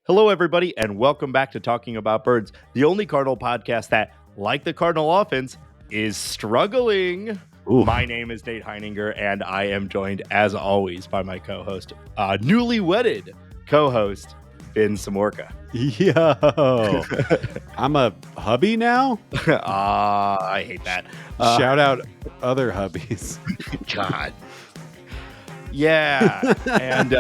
Hello, everybody, and welcome back to Talking About Birds, the only Cardinal podcast that, like the Cardinal offense, is struggling. Ooh. My name is Nate Heininger, and I am joined, as always, by my co-host, newly wedded co-host, Ben Samorka. Yo, I'm a hubby now? I hate that. Shout out other hubbies. God. Yeah, and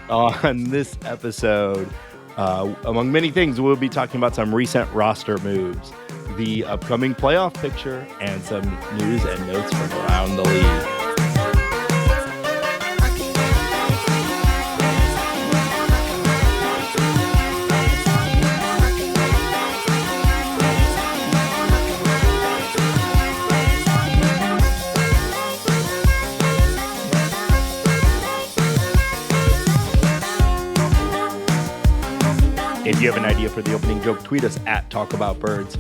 on this episode, among many things, we'll be talking about some recent roster moves, the upcoming playoff picture, and some news and notes from around the league. If you have an idea for the opening joke, tweet us at Talk About Birds.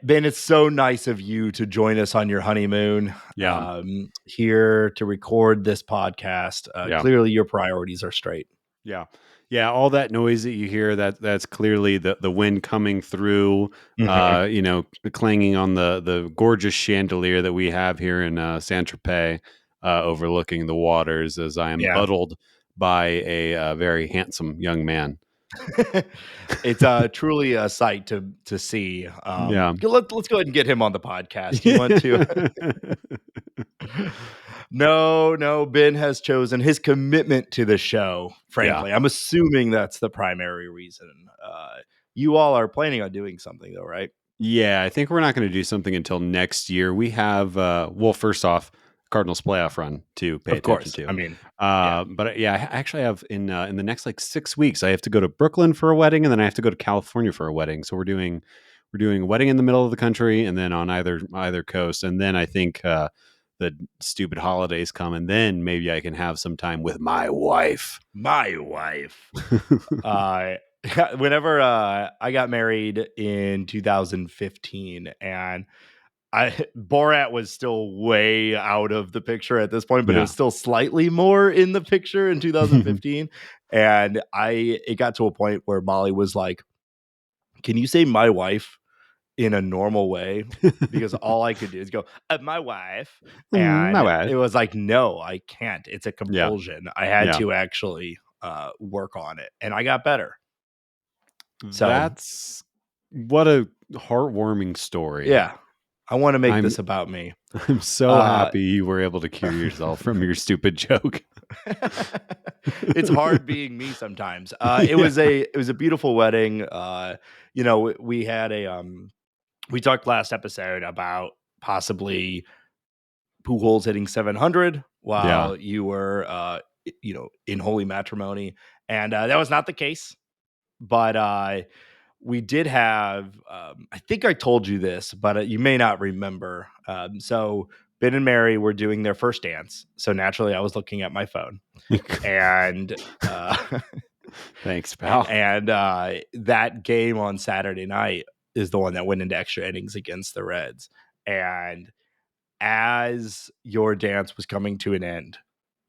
Ben, it's so nice of you to join us on your honeymoon. Yeah. Here to record this podcast. Clearly, your priorities are straight. Yeah. All that noise that you hear, that's clearly the wind coming through. Clanging on the gorgeous chandelier that we have here in Saint-Tropez, overlooking the waters as I am huddled by a very handsome young man. It's truly a sight to see. Let's go ahead and get him on the podcast. You want to? No, Ben has chosen his commitment to the show, frankly. I'm assuming that's the primary reason. You all are planning on doing something, though, right? Yeah, I think we're not going to do something until next year. We have, first off, Cardinals playoff run to pay attention to. I mean, but I actually have in the next 6 weeks, I have to go to Brooklyn for a wedding, and then I have to go to California for a wedding. So we're doing a wedding in the middle of the country, and then on either coast. And then I think the stupid holidays come, and then maybe I can have some time with my wife. Whenever I got married in 2015, and Borat was still way out of the picture at this point, but it was still slightly more in the picture in 2015. And it got to a point where Molly was like, "Can you say my wife in a normal way?" Because all I could do is go, "My wife." And my wife. It was like, no, I can't. It's a compulsion. I had to actually work on it, and I got better. So that's what a heartwarming story. Yeah. I want to make this about me. I'm so happy you were able to cure yourself from your stupid joke. It's hard being me sometimes. It was a beautiful wedding. We had we talked last episode about possibly Pujols hitting 700 while you were in holy matrimony, and that was not the case. But we did have, I think I told you this, but you may not remember. So Ben and Mary were doing their first dance. So naturally, I was looking at my phone. And thanks, pal. And that game on Saturday night is the one that went into extra innings against the Reds. And as your dance was coming to an end,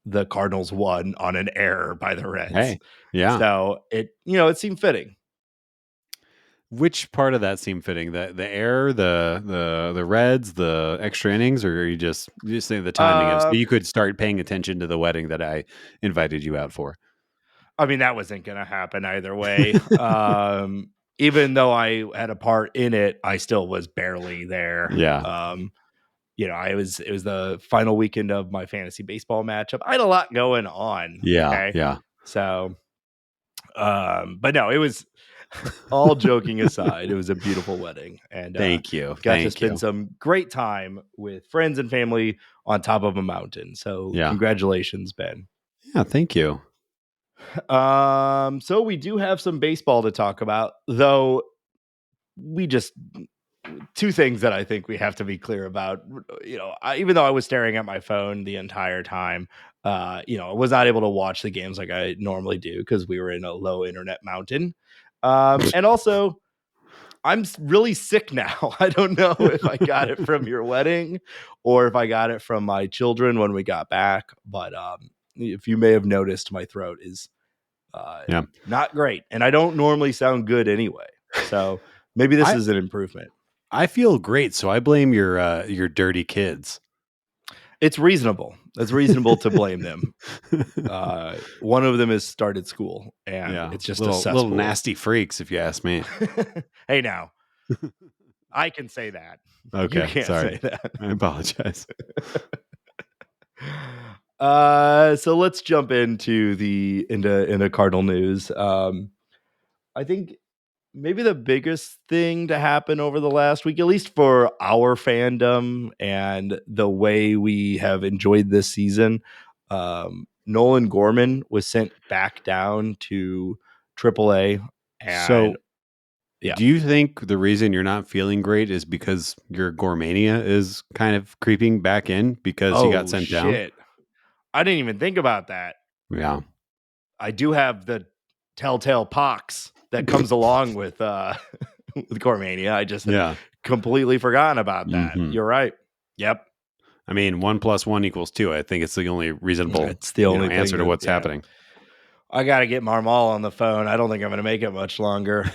the Cardinals won on an error by the Reds. Hey, yeah. So it seemed fitting. Which part of that seemed fitting? The error, the Reds, the extra innings, or are you just saying the timing so you could start paying attention to the wedding that I invited you out for? I mean, that wasn't going to happen either way. Even though I had a part in it, I still was barely there. Yeah. It was the final weekend of my fantasy baseball matchup. I had a lot going on. Yeah. Okay? Yeah. So, but no, it was all joking aside. It was a beautiful wedding, and thank you. Got to spend some great time with friends and family on top of a mountain. So, congratulations, Ben. Yeah, thank you. So we do have some baseball to talk about, though. Two things that I think we have to be clear about. Even though I was staring at my phone the entire time, I was not able to watch the games like I normally do because we were in a low internet mountain. And also, I'm really sick now. I don't know if I got it from your wedding or if I got it from my children when we got back. But if you may have noticed, my throat is Yeah. Not great. And I don't normally sound good anyway. So maybe this I is an improvement. I feel great, so I blame your dirty kids. It's reasonable. It's reasonable to blame them. One of them has started school, and Yeah, it's just a little cesspool. nasty freaks, if you ask me. Hey, now I can say that. You Okay, can't sorry. say that. I apologize. So let's jump into Cardinal news. I think maybe the biggest thing to happen over the last week, at least for our fandom and the way we have enjoyed this season, Nolan Gorman was sent back down to AAA, and So, yeah. do you think the reason you're not feeling great is because your Gormania is kind of creeping back in because he got Oh sent down? shit! I didn't even think about that. Yeah. I do have the telltale pox that comes along with with Gormania. I just had Yeah. completely forgotten about that. Mhm. You're right. Yep. I mean, 1 + 1 = 2. I think it's the only reasonable, It's the only thing answer to that, what's yeah. happening. I got to get Marmal on the phone. I don't think I'm going to make it much longer.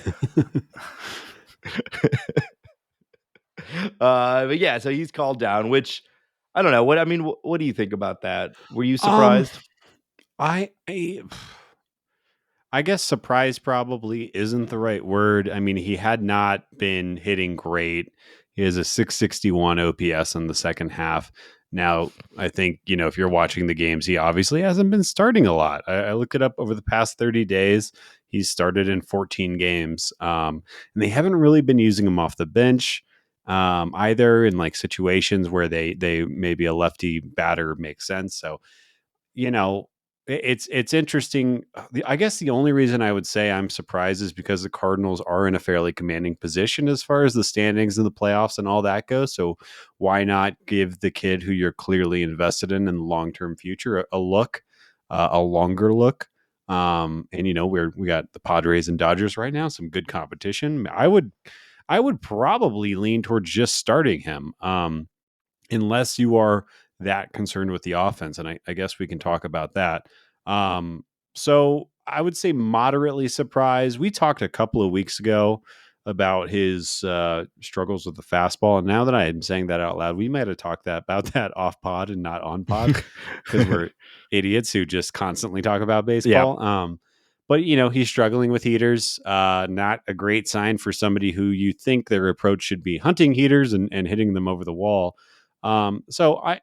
But yeah, so he's called down, which I don't know. What do you think about that? Were you Um, surprised? I I guess surprise probably isn't the right word. I mean, he had not been hitting great. He has a 661 OPS in the second half. Now, I think, if you're watching the games, he obviously hasn't been starting a lot. I looked it up over the past 30 days. He's started in 14 games. And they haven't really been using him off the bench, either in like situations where they maybe a lefty batter makes sense. So, you know, it's interesting. I guess the only reason I would say I'm surprised is because the Cardinals are in a fairly commanding position as far as the standings in the playoffs and all that goes. So why not give the kid who you're clearly invested in the long term future a look, a longer look? And we got the Padres and Dodgers right now, some good competition. I would probably lean towards just starting him. Unless you are that concerned with the offense. And I guess we can talk about that. Um, so I would say moderately surprised. We talked a couple of weeks ago about his struggles with the fastball. And now that I am saying that out loud, we might have talked about that off pod and not on pod because we're idiots who just constantly talk about Yeah. baseball. But he's struggling with heaters. Not a great sign for somebody who you think their approach should be hunting heaters and hitting them over the wall. So I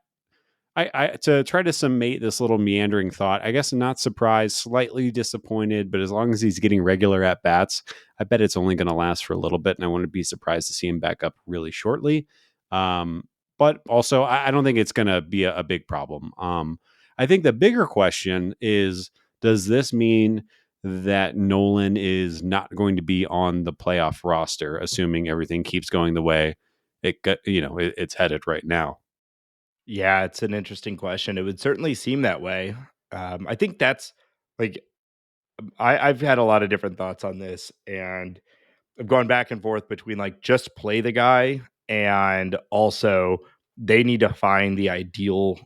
to try to summate this little meandering thought, I guess I'm not surprised, slightly disappointed, but as long as he's getting regular at bats, I bet it's only going to last for a little bit, and I wouldn't be surprised to see him back up really shortly. But also, I don't think it's going to be a big problem. I think the bigger question is, does this mean that Nolan is not going to be on the playoff roster, assuming everything keeps going the way it's headed right now? Yeah, it's an interesting question. It would certainly seem that way. I think that's like I've had a lot of different thoughts on this, and I've gone back and forth between like just play the guy and also they need to find the ideal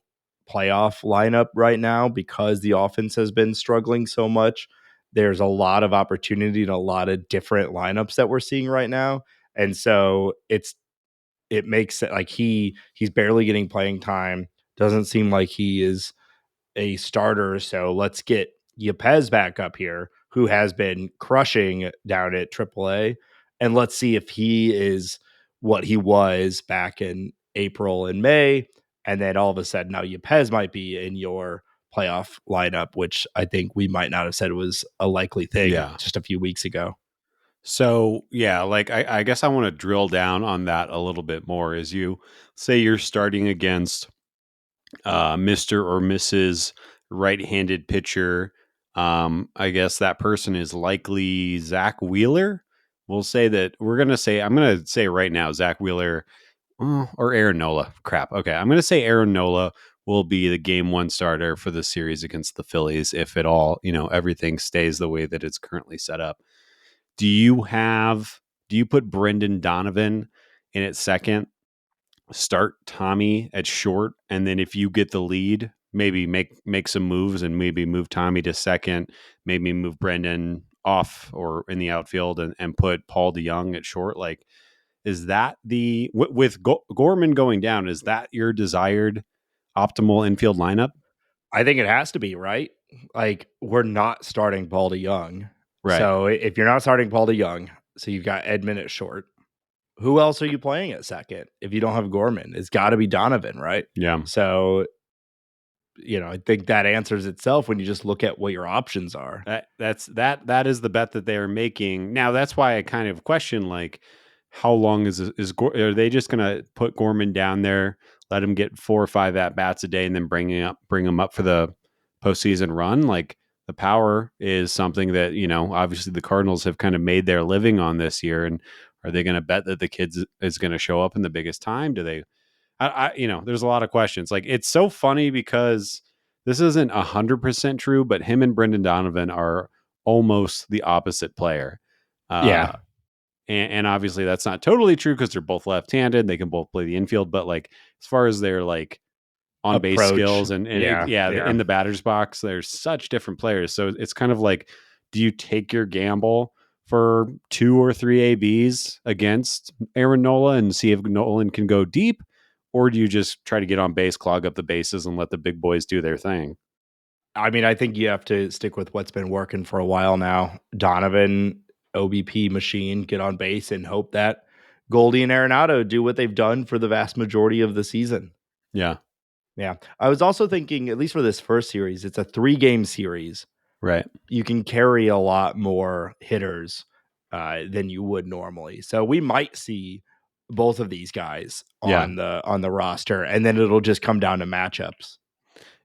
playoff lineup right now because the offense has been struggling so much. There's a lot of opportunity and a lot of different lineups that we're seeing right now. And so it makes it like he's barely getting playing time. Doesn't seem like he is a starter. So let's get Yay-Pez back up here, who has been crushing down at AAA, and let's see if he is what he was back in April and May. And then all of a sudden, now Yay-Pez might be in your playoff lineup, which I think we might not have said was a likely thing Yeah. just a few weeks ago. So yeah, like I guess I want to drill down on that a little bit more. As you say, you're starting against Mr. or Mrs. right-handed pitcher. I guess that person is likely Zach Wheeler. I'm gonna say right now, Zach Wheeler or Aaron Nola. Crap. Okay, I'm gonna say Aaron Nola will be the game one starter for the series against the Phillies, if at all, everything stays the way that it's currently set up. Do you put Brendan Donovan in at second, start Tommy at short, and then if you get the lead, maybe make some moves and maybe move Tommy to second, maybe move Brendan off or in the outfield and put Paul DeYoung at short. Like, is that with Gorman going down, is that your desired optimal infield lineup? I think it has to be, right? Like, we're not starting Paul DeYoung. Right. So if you're not starting Paul DeYoung, so you've got Edman at short. Who else are you playing at second if you don't have Gorman? It's got to be Donovan, right? Yeah. So, I think that answers itself when you just look at what your options are. That is the bet that they are making. Now, that's why I kind of question, like, how long are they just going to put Gorman down there, let him get 4 or 5 at bats a day, and then bring him up for the postseason run? Like, the power is something that, obviously the Cardinals have kind of made their living on this year. And are they going to bet that the kid is going to show up in the biggest time? Do they? There's a lot of questions. Like, it's so funny because this isn't 100% true, but him and Brendan Donovan are almost the opposite player. Yeah. And obviously that's not totally true because they're both left-handed. They can both play the infield, but like, as far as their like on base Approach. skills and Yeah. in the batter's box, there's such different players. So it's kind of like, do you take your gamble for 2 or 3 ABs against Aaron Nola and see if Nolan can go deep? Or do you just try to get on base, clog up the bases, and let the big boys do their thing? I mean, I think you have to stick with what's been working for a while now. Donovan, OBP machine, get on base and hope that Goldie and Arenado do what they've done for the vast majority of the season. Yeah. Yeah. I was also thinking, at least for this first series, it's a 3-game series. Right. You can carry a lot more hitters than you would normally. So we might see both of these guys on the roster, and then it'll just come down to matchups.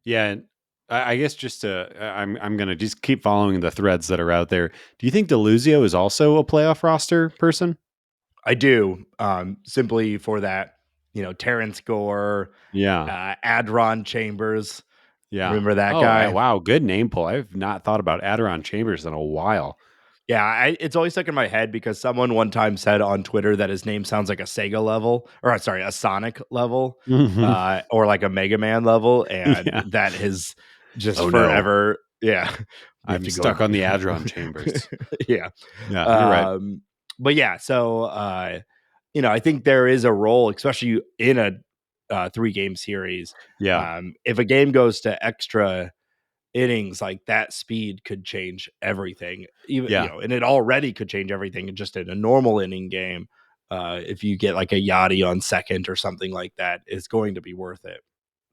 Yeah. And I guess I'm going to just keep following the threads that are out there. Do you think DeLuzio is also a playoff roster person? I do, simply for that, Terrence Gore, Adron Chambers. Yeah. Remember that guy? Wow. Good name pull. I've not thought about Adron Chambers in a while. Yeah, it's always stuck in my head because someone one time said on Twitter that his name sounds like a Sega level, or sorry, a Sonic level, or like a Mega Man level, and that is just forever. No. Yeah, I'm stuck on the Adron Chambers. Yeah, you're right. But yeah, so I think there is a role, especially in a 3-game series. Yeah, if a game goes to extra innings, like that speed could change everything, and it already could change everything just in a normal inning game. If you get like a Yachty on second or something like that, it's going to be worth it.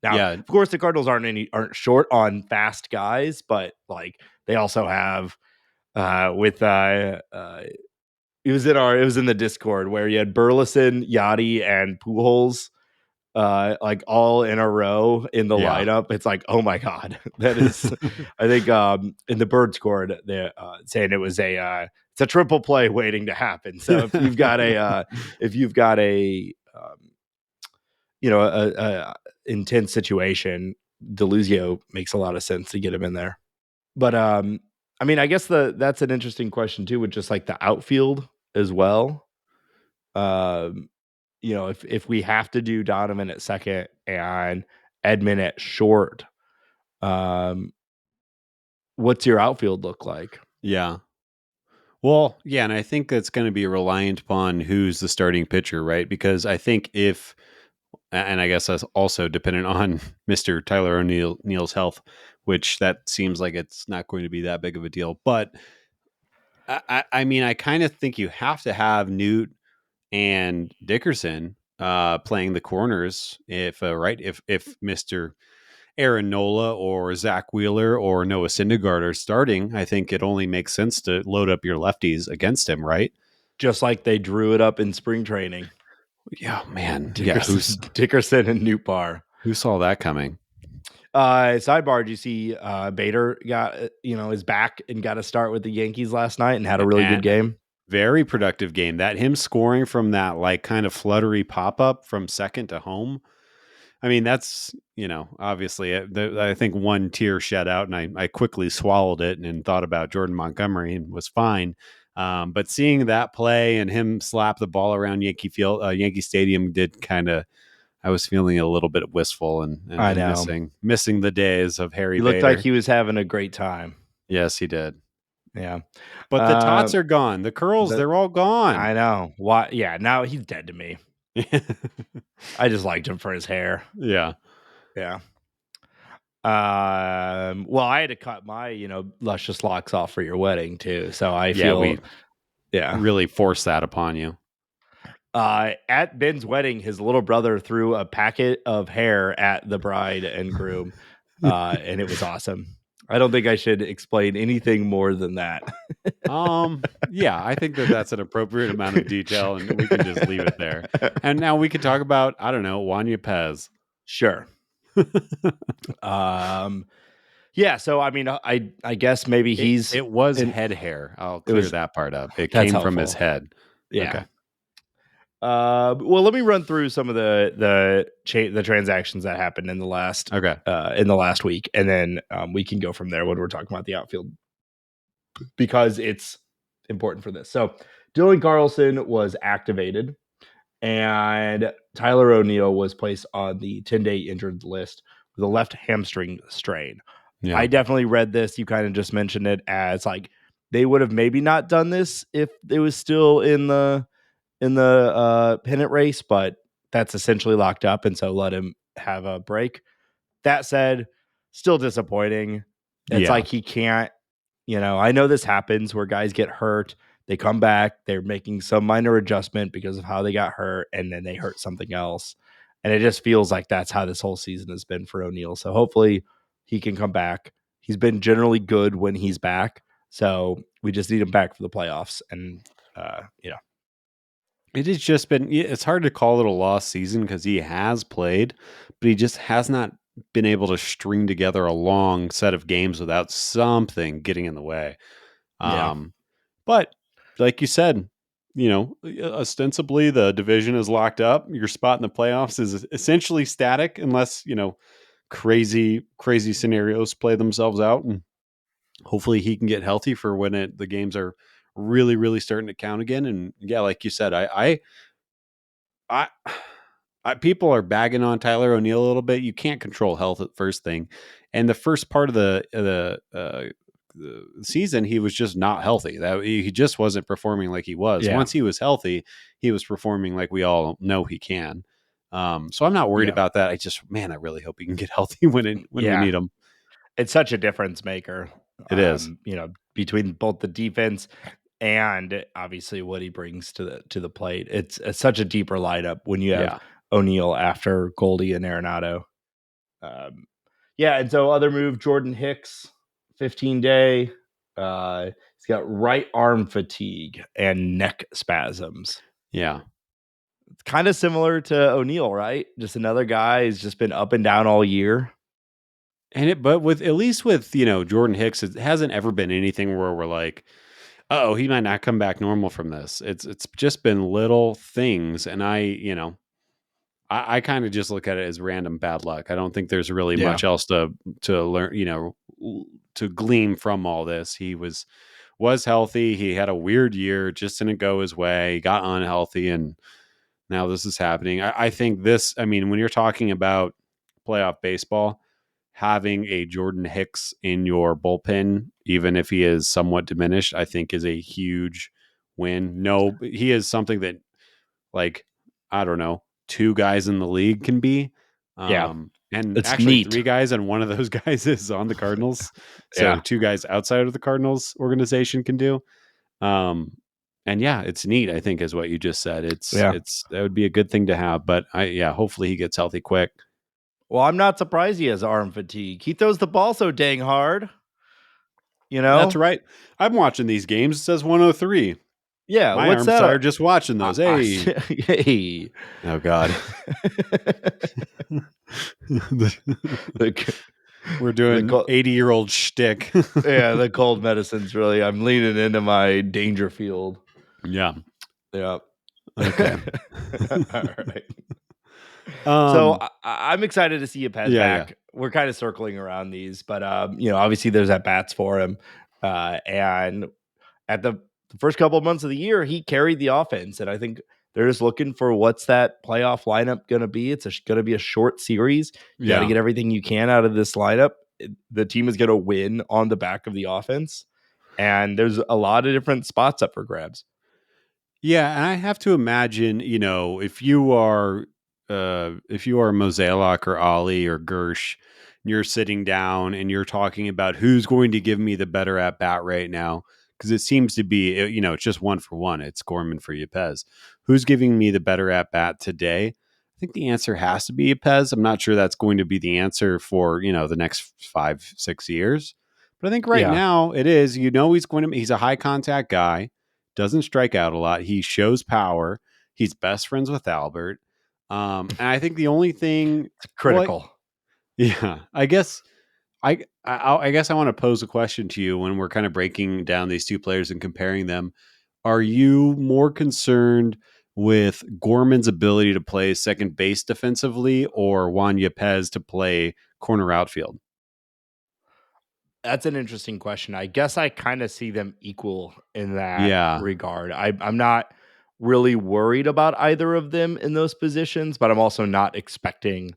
Now, of course, the Cardinals aren't short on fast guys, but like they also have it was in the Discord where you had Burleson, Yachty, and Pujols like all in a row in the lineup. It's like, oh my god, that is. I think in the bird scored, they're saying it was it's a triple play waiting to happen. So if you've got a intense situation, DeLuzio makes a lot of sense to get him in there. But I mean, I guess that's an interesting question too, with just like the outfield as well. If we have to do Donovan at second and Edman at short, what's your outfield look like? Yeah. Well, yeah, and I think that's going to be reliant upon who's the starting pitcher, right? Because I think and I guess that's also dependent on Mr. Tyler O'Neill's health, which that seems like it's not going to be that big of a deal. But I mean, I kind of think you have to have Newt and Dickerson playing the corners if Mr. Aaron Nola or Zach Wheeler or Noah Syndergaard are starting. I think it only makes sense to load up your lefties against him, right? Just like they drew it up in spring training. Yeah, man. Dickerson and Newt Barr. Who saw that coming? Sidebar, do you see Bader got is back and got a start with the Yankees last night and had a really good game? Very productive game. That him scoring from that like kind of fluttery pop-up from second to home. I mean, that's, obviously I think one tear shed out and I quickly swallowed it and thought about Jordan Montgomery and was fine. But seeing that play and him slap the ball around Yankee Stadium did kind of I was feeling a little bit wistful I and know. missing the days of Harry He looked like Vader. he was having a great time. Yes, he did. Yeah. But the tots are gone. The curls, The they're all gone. I know. Why? Yeah, now he's dead to me. I just liked him for his hair. Yeah. Yeah. Well, I had to cut my, luscious locks off for your wedding too. So I Yeah, feel, we yeah. really forced that upon you. At Ben's wedding, his little brother threw a packet of hair at the bride and groom, and it was awesome. I don't think I should explain anything more than that. Yeah, I think that's an appropriate amount of detail, and we can just leave it there. And now we could talk about, I don't know, Yay-Pez. Sure. Yeah. So I mean, I guess maybe It was head hair. I'll clear that part up. It That's came from helpful. his head. Yeah. Okay. Well, let me run through some of the transactions that happened in the last week, and then we can go from there when we're talking about the outfield because it's important for this. So, Dylan Carlson was activated, and Tyler O'Neill was placed on the 10-day injured list with a left hamstring strain. Yeah. I definitely read this. You kind of just mentioned it as like they would have maybe not done this if it was still in the pennant race, but that's essentially locked up, and so let him have a break. That said, still disappointing. It's like he can't, I know this happens where guys get hurt, they come back, they're making some minor adjustment because of how they got hurt, and then they hurt something else. And it just feels like that's how this whole season has been for O'Neill. So hopefully he can come back. He's been generally good when he's back. So we just need him back for the playoffs. And, It has just been, it's hard to call it a lost season because he has played, but he just has not been able to string together a long set of games without something getting in the way. But like you said, ostensibly the division is locked up. Your spot in the playoffs is essentially static unless, crazy scenarios play themselves out. And hopefully he can get healthy for when the games are really, really starting to count again. And yeah, like you said, I people are bagging on Tyler O'Neill a little bit. You can't control health at first thing. And the first part of the season, he was just not healthy. That he just wasn't performing like he was. Yeah. Once he was healthy, he was performing like we all know he can. So I'm not worried about that. I really hope he can get healthy when we need him. It's such a difference maker. It is, between both the defense and obviously what he brings to the plate. It's such a deeper lineup when you have O'Neill after Goldie and Arenado. And so other move, Jordan Hicks, 15-day. He's got right arm fatigue and neck spasms. Yeah. It's kind of similar to O'Neill, right? Just another guy who's just been up and down all year. But with Jordan Hicks, it hasn't ever been anything where we're like, oh, he might not come back normal from this. It's just been little things, and I kind of just look at it as random bad luck. I don't think there's really much else to learn, to glean from all this. He was healthy. He had a weird year, just didn't go his way. He got unhealthy, and now this is happening. I think when you're talking about playoff baseball, having a Jordan Hicks in your bullpen, even if he is somewhat diminished, I think is a huge win. No, he is something that, like, I don't know, 2 guys in the league can be. And it's actually neat. 3 guys, and one of those guys is on the Cardinals. So 2 guys outside of the Cardinals organization can do. And it's neat, I think, is what you just said. That would be a good thing to have, but hopefully he gets healthy quick. Well, I'm not surprised he has arm fatigue. He throws the ball so dang hard. That's right. I'm watching these games. It says 103. Yeah, my arms are just watching those. Hey. Oh God. We're doing 80-year-old shtick. Yeah, the cold medicine's really. I'm leaning into my danger field. Yeah. Yeah. Okay. All right. So I'm excited to see Yay-Pez back. Yeah. We're kind of circling around these, but obviously there's at bats for him, and at the first couple of months of the year, he carried the offense, and I think They're just looking for what's that playoff lineup going to be. It's going to be a short series. You got to Yeah. get everything you can out of this lineup. The team is going to win on the back of the offense. And there's a lot of different spots up for grabs. Yeah, and I have to imagine, if you are Mozeliak or Ali or Gersh, and you're sitting down and you're talking about who's going to give me the better at bat right now, because it seems to be, it's just one for one. It's Gorman for Yay-Pez. Who's giving me the better at bat today? I think the answer has to be Yay-Pez. I'm not sure that's going to be the answer for, the next 5-6 years. But I think right Yeah. now it is, he's a high contact guy, doesn't strike out a lot. He shows power. He's best friends with Albert. And I think the only thing, It's well, critical. yeah, I guess I want to pose a question to you when we're kind of breaking down these two players and comparing them. Are you more concerned with Gorman's ability to play second base defensively or Juan Yepez to play corner outfield? That's an interesting question. I guess I kind of see them equal in that Yeah, regard. I'm not really worried about either of them in those positions, but I'm also not expecting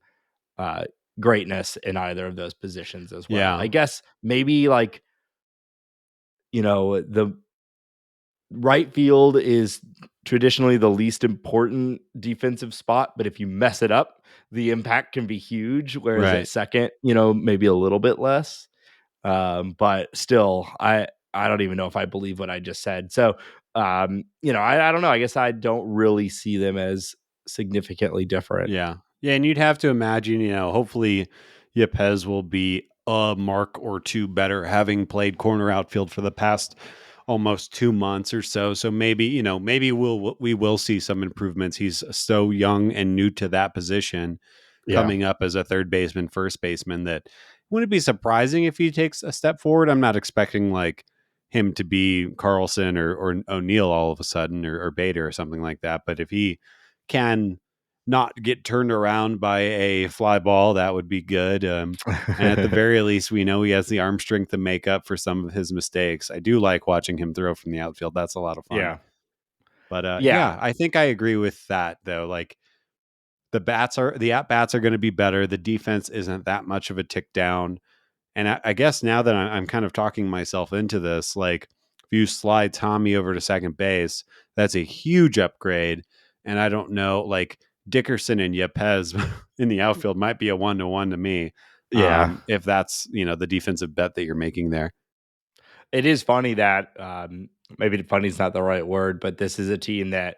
uh, greatness in either of those positions as well. yeah, I guess maybe like, the right field is traditionally the least important defensive spot, but if you mess it up, the impact can be huge. Whereas at right. second, maybe a little bit less. But still, I don't even know if I believe what I just said. So, I don't know. I guess I don't really see them as significantly different. Yeah. Yeah. And you'd have to imagine, hopefully Yepez will be a mark or two better, having played corner outfield for the past almost 2 months or so. So maybe, maybe we will see some improvements. He's so young and new to that position, Yeah. coming up as a third baseman, first baseman, that wouldn't it be surprising if he takes a step forward. I'm not expecting like him to be Carlson or O'Neill all of a sudden or Bader or something like that. But if he can not get turned around by a fly ball, that would be good. And at the very least, we know he has the arm strength to make up for some of his mistakes. I do like watching him throw from the outfield. That's a lot of fun. Yeah. But yeah, Yeah. I think I agree with that though. Like the at bats are going to be better. The defense isn't that much of a tick down. And I guess now that I'm kind of talking myself into this, like if you slide Tommy over to second base, that's a huge upgrade. And I don't know, like Dickerson and Yepez in the outfield might be a 1-to-1 to me. Yeah. If that's, the defensive bet that you're making there. It is funny that maybe funny is not the right word, but this is a team that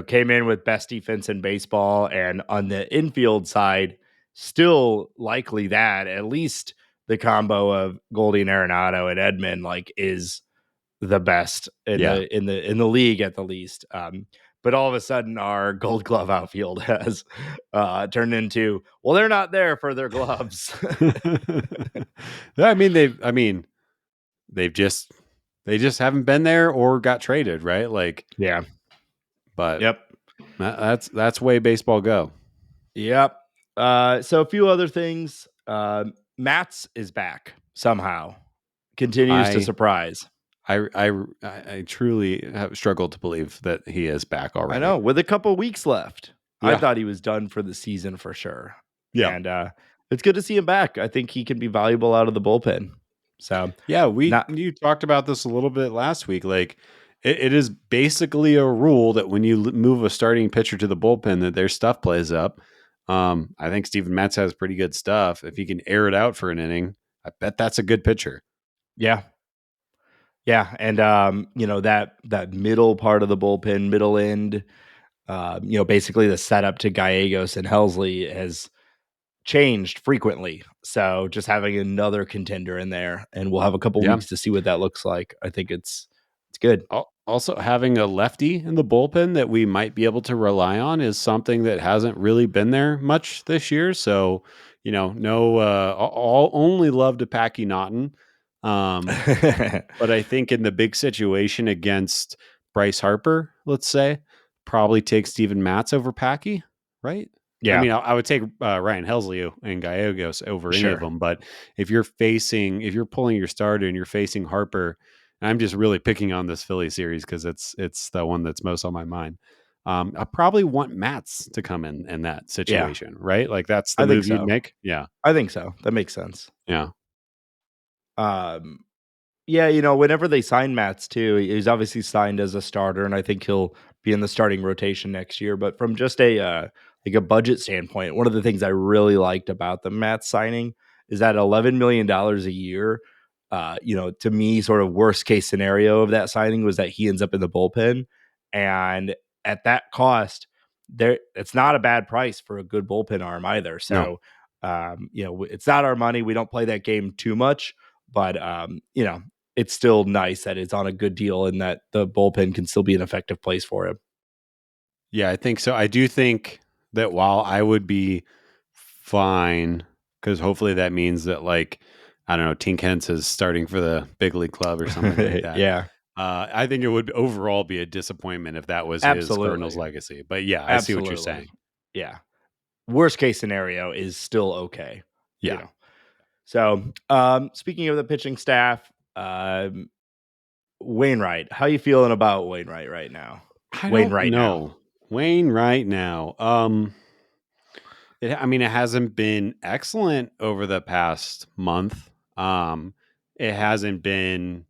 came in with best defense in baseball, and on the infield side, still likely that at least the combo of Goldie and Arenado and Edmund is the best in Yeah. the league at the least. But all of a sudden, our Gold Glove outfield has turned into, well, they're not there for their gloves. I mean, they've just they just haven't been there or got traded, right? Like, Yeah. but Yep. that's way baseball go. Yep. So a few other things. Matz is back somehow. Continues to I surprise. I truly have struggled to believe that he is back I already. know. With a couple weeks left, I Yeah, thought he was done for the season for sure. yeah, And it's good to see him back. I think he can be valuable out of the bullpen. So yeah. not You talked about this a little bit last week. Like, it is basically a rule that when you move a starting pitcher to the bullpen, that their stuff plays up. I think Steven Matz has pretty good stuff. If he can air it out for an inning, I bet that's a good pitcher. yeah. Yeah. And that middle part of the bullpen, middle end, basically the setup to Gallegos and Helsley has changed frequently. So just having another contender in there, and we'll have a couple Yeah. weeks to see what that looks like. I think it's good. Also, having a lefty in the bullpen that we might be able to rely on is something that hasn't really been there much this year. So, no, all only love to Packy Naughton. But I think in the big situation against Bryce Harper, let's say, probably take Steven Matz over Packy, right? I Yeah, mean, I would take Ryan Helsley and Gallegos over any of sure. them. But if you're pulling your starter and you're facing Harper, and I'm just really picking on this Philly series because it's the one that's most on my mind. I probably want Matz to come in that Yeah, situation, right? Like that's the I think move you'd so. make. Yeah. I think so. That makes sense. Yeah. Um, yeah, whenever they sign Matz too, he's obviously signed as a starter, and I think he'll be in the starting rotation next year. But from just a like a budget standpoint, one of the things I really liked about the Matz signing is that $11 million a year. To me, sort of worst case scenario of that signing was that he ends up in the bullpen, and at that cost, it's not a bad price for a good bullpen arm either. No. So, it's not our money. We don't play that game too much, but it's still nice that it's on a good deal and that the bullpen can still be an effective place for him. Yeah, I think so. I do think that while I would be fine, because hopefully that means that, like, I don't know, Tink Hence is starting for the big league club or something like that. Yeah, I think it would overall be a disappointment if that was his Cardinals absolutely. legacy. But yeah, I see what you're Absolutely. saying. Yeah. Worst case scenario is still okay, you Yeah. know. So, speaking of the pitching staff, um, Wainwright, how you feeling about Wainwright right now? I Wayne don't right now. know. Wayne right now. I mean, it hasn't been excellent over the past month. It hasn't been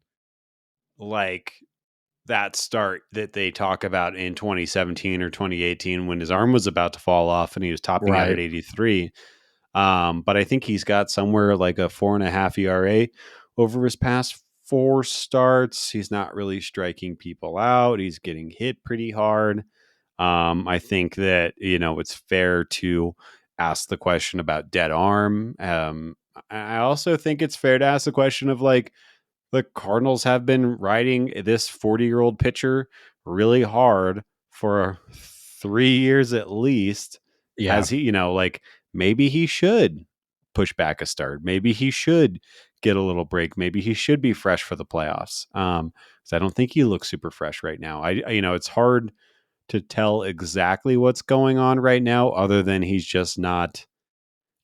like that start that they talk about in 2017 or 2018 when his arm was about to fall off and he was topping out at Right. 83. But I think he's got somewhere like a 4.5 ERA over his past 4 starts. He's not really striking people out. He's getting hit pretty hard. I think that, it's fair to ask the question about dead arm. I also think it's fair to ask the question of, like, the Cardinals have been riding this 40-year-old pitcher really hard for 3 years at least. Yeah. Has he, like, maybe he should push back a start. Maybe he should get a little break. Maybe he should be fresh for the playoffs. Because I don't think he looks super fresh right now. It's hard to tell exactly what's going on right now, other than he's just not.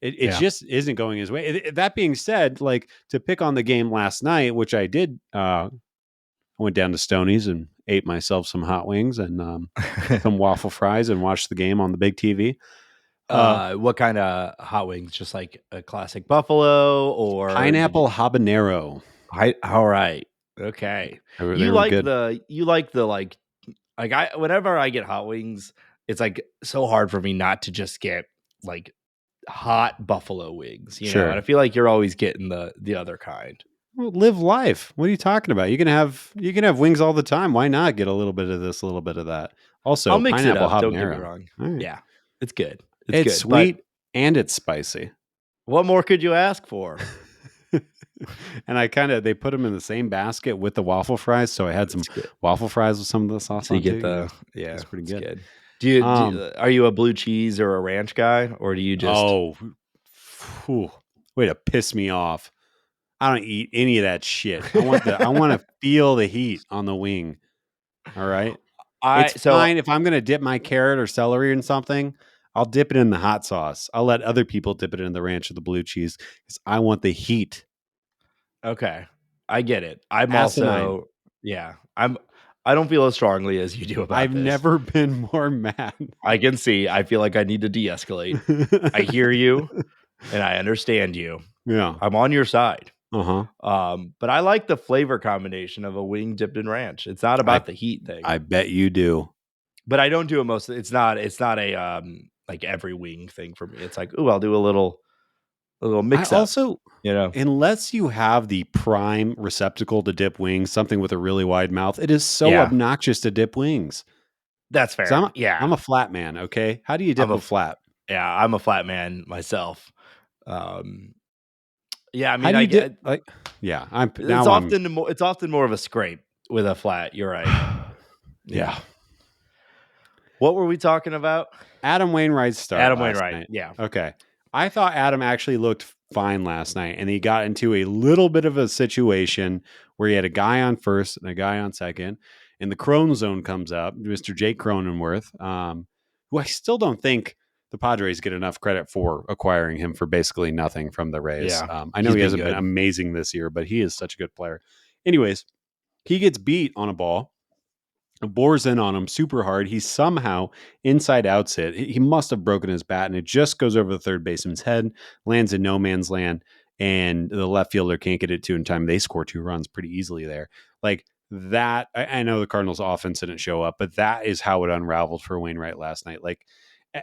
It Yeah. just isn't going his way. That being said, like, to pick on the game last night, which I did, I went down to Stoney's and ate myself some hot wings and some waffle fries and watched the game on the big TV. What kind of hot wings? Just like a classic buffalo, or did you? Pineapple habanero. All right. Okay. They You were like good. like I whenever I get hot wings, it's like so hard for me not to just get like hot buffalo wings, and I Sure. feel like you're always getting the other kind. Well, live life. What are you talking about? You can have wings all the time. Why not get a little bit of this, a little bit of that? I'll Also, mix it pineapple up, don't get me habanero. wrong. All right. Yeah. It's good. It's It's good. But sweet and it's spicy. what more could you ask for? And they put them in the same basket with the waffle fries. So I had some It's good. waffle fries with some of the sauce So you on get too. yeah, It's pretty it's good. good. Do you, Um, are you a blue cheese or a ranch guy, or do you just oh, whew, way to piss me off. I don't eat any of that shit. I want to feel the heat on the wing. All right. I It's so fine if I'm going to dip my carrot or celery in something. I'll dip it in the hot sauce. I'll let other people dip it in the ranch or the blue cheese because I want the heat. okay. I get it. I'm Asinine. also yeah. I don't feel as strongly as you do about I've this. never been more mad. I can see. I feel like I need to de-escalate. I hear you and I understand you. Yeah. I'm on your side. Uh-huh. But I like the flavor combination of a wing dipped in ranch. It's not I about the heat thing. I bet you do. But I don't do it most it's not a like every wing thing for me. It's like, "Ooh, I'll do a little I mix up," also, you know. unless you have the prime receptacle to dip wings, something with a really wide mouth, it is so Yeah, obnoxious to dip wings. that's Because fair. I'm Yeah. a flat man, okay? How do you I'm dip a a f flat? yeah, I'm a flat man myself. Um, yeah, I How mean, do I you dip, get like, yeah, I'm it's now I'm often more of a scrape with a flat, you're right. Yeah. yeah. What were we talking about? Adam Wainwright's start Adam last Wainwright, night. yeah. Okay. I thought Adam actually looked fine last night, and he got into a little bit of a situation where he had a guy on first and a guy on second, and the Crone zone comes up, Mr. Jake Cronenworth, who I still don't think the Padres get enough credit for acquiring him for basically nothing from the Rays. Yeah, I know he's he been hasn't been good. amazing this year, but he is such a good player. Anyways, he gets beat on a ball, bores in on him super hard. He somehow inside outs it. He must have broken his bat, and it just goes over the third baseman's head, lands in no man's land, and the left fielder can't get it to in time. They score 2 runs pretty easily there. Like that, I know the Cardinals' offense didn't show up, but that is how it unraveled for Wainwright last night. Like,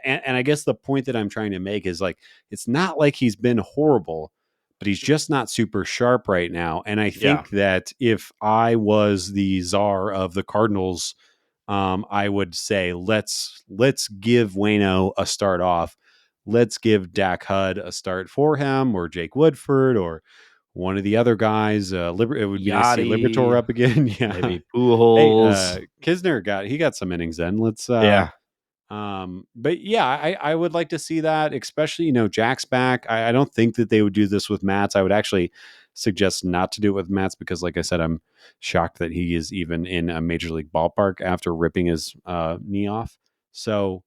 and I guess the point that I'm trying to make is like it's not like he's been horrible, but he's just not super sharp right now. And I Yeah. think that if I was the czar of the Cardinals, I would say let's give Waino a start off. Let's give Dak Hud a start for him, or Jake Woodford, or one of the other guys. It would be nice to see Liberatore Yachty, up again. Yeah. maybe Hey, Pujols. Kisner got some innings then. Let's Yeah. but yeah, I would like to see that, especially, Jack's back. I don't think that they would do this with Matz. I would actually suggest not to do it with Matz because, like I said, I'm shocked that he is even in a major league ballpark after ripping his knee off. So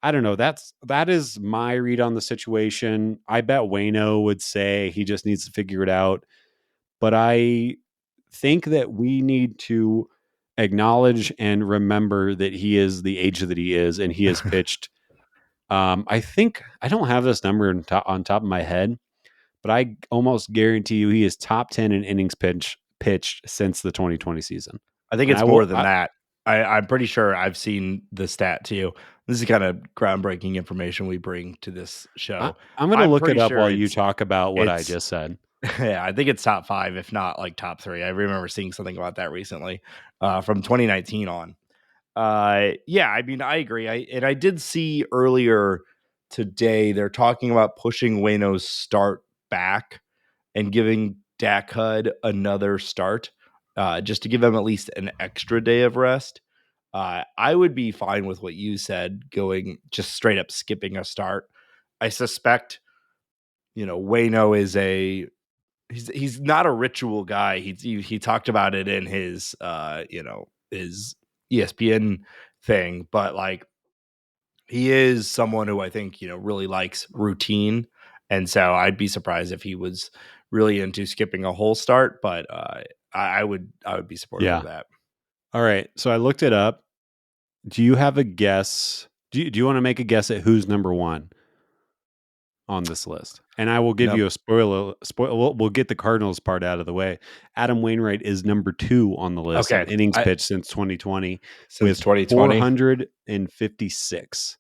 I don't know. That is my read on the situation. I bet Waino would say he just needs to figure it out. But I think that we need to acknowledge and remember that he is the age that he is, and he has pitched. I think I don't have this number on top of my head, but I almost guarantee you he is top 10 in innings pitched since the 2020 season. I think And it's more than that. I'm pretty sure I've seen the stat too. This is kind of groundbreaking information we bring to this show. I'm going to look it pretty up sure while you talk about what I just said. Yeah, I think it's top 5, if not like top 3. I remember seeing something about that recently from 2019 on. Yeah, I mean, I agree. I did see earlier today they're talking about pushing Waino's start back and giving Dak Hud another start, just to give him at least an extra day of rest. I would be fine with what you said, going just straight up skipping a start. I suspect, Waino is he's not a ritual guy. He talked about it in his his ESPN thing, but like he is someone who I think really likes routine, and so I'd be surprised if he was really into skipping a whole start. But I would be supportive of that. All right, so I looked it up. Do you have a guess? Do you want to make a guess at who's number 1 on this list? And I will give you a spoiler. We'll get the Cardinals part out of the way. Adam Wainwright is number 2 on the list of innings pitched since 2020 with 456.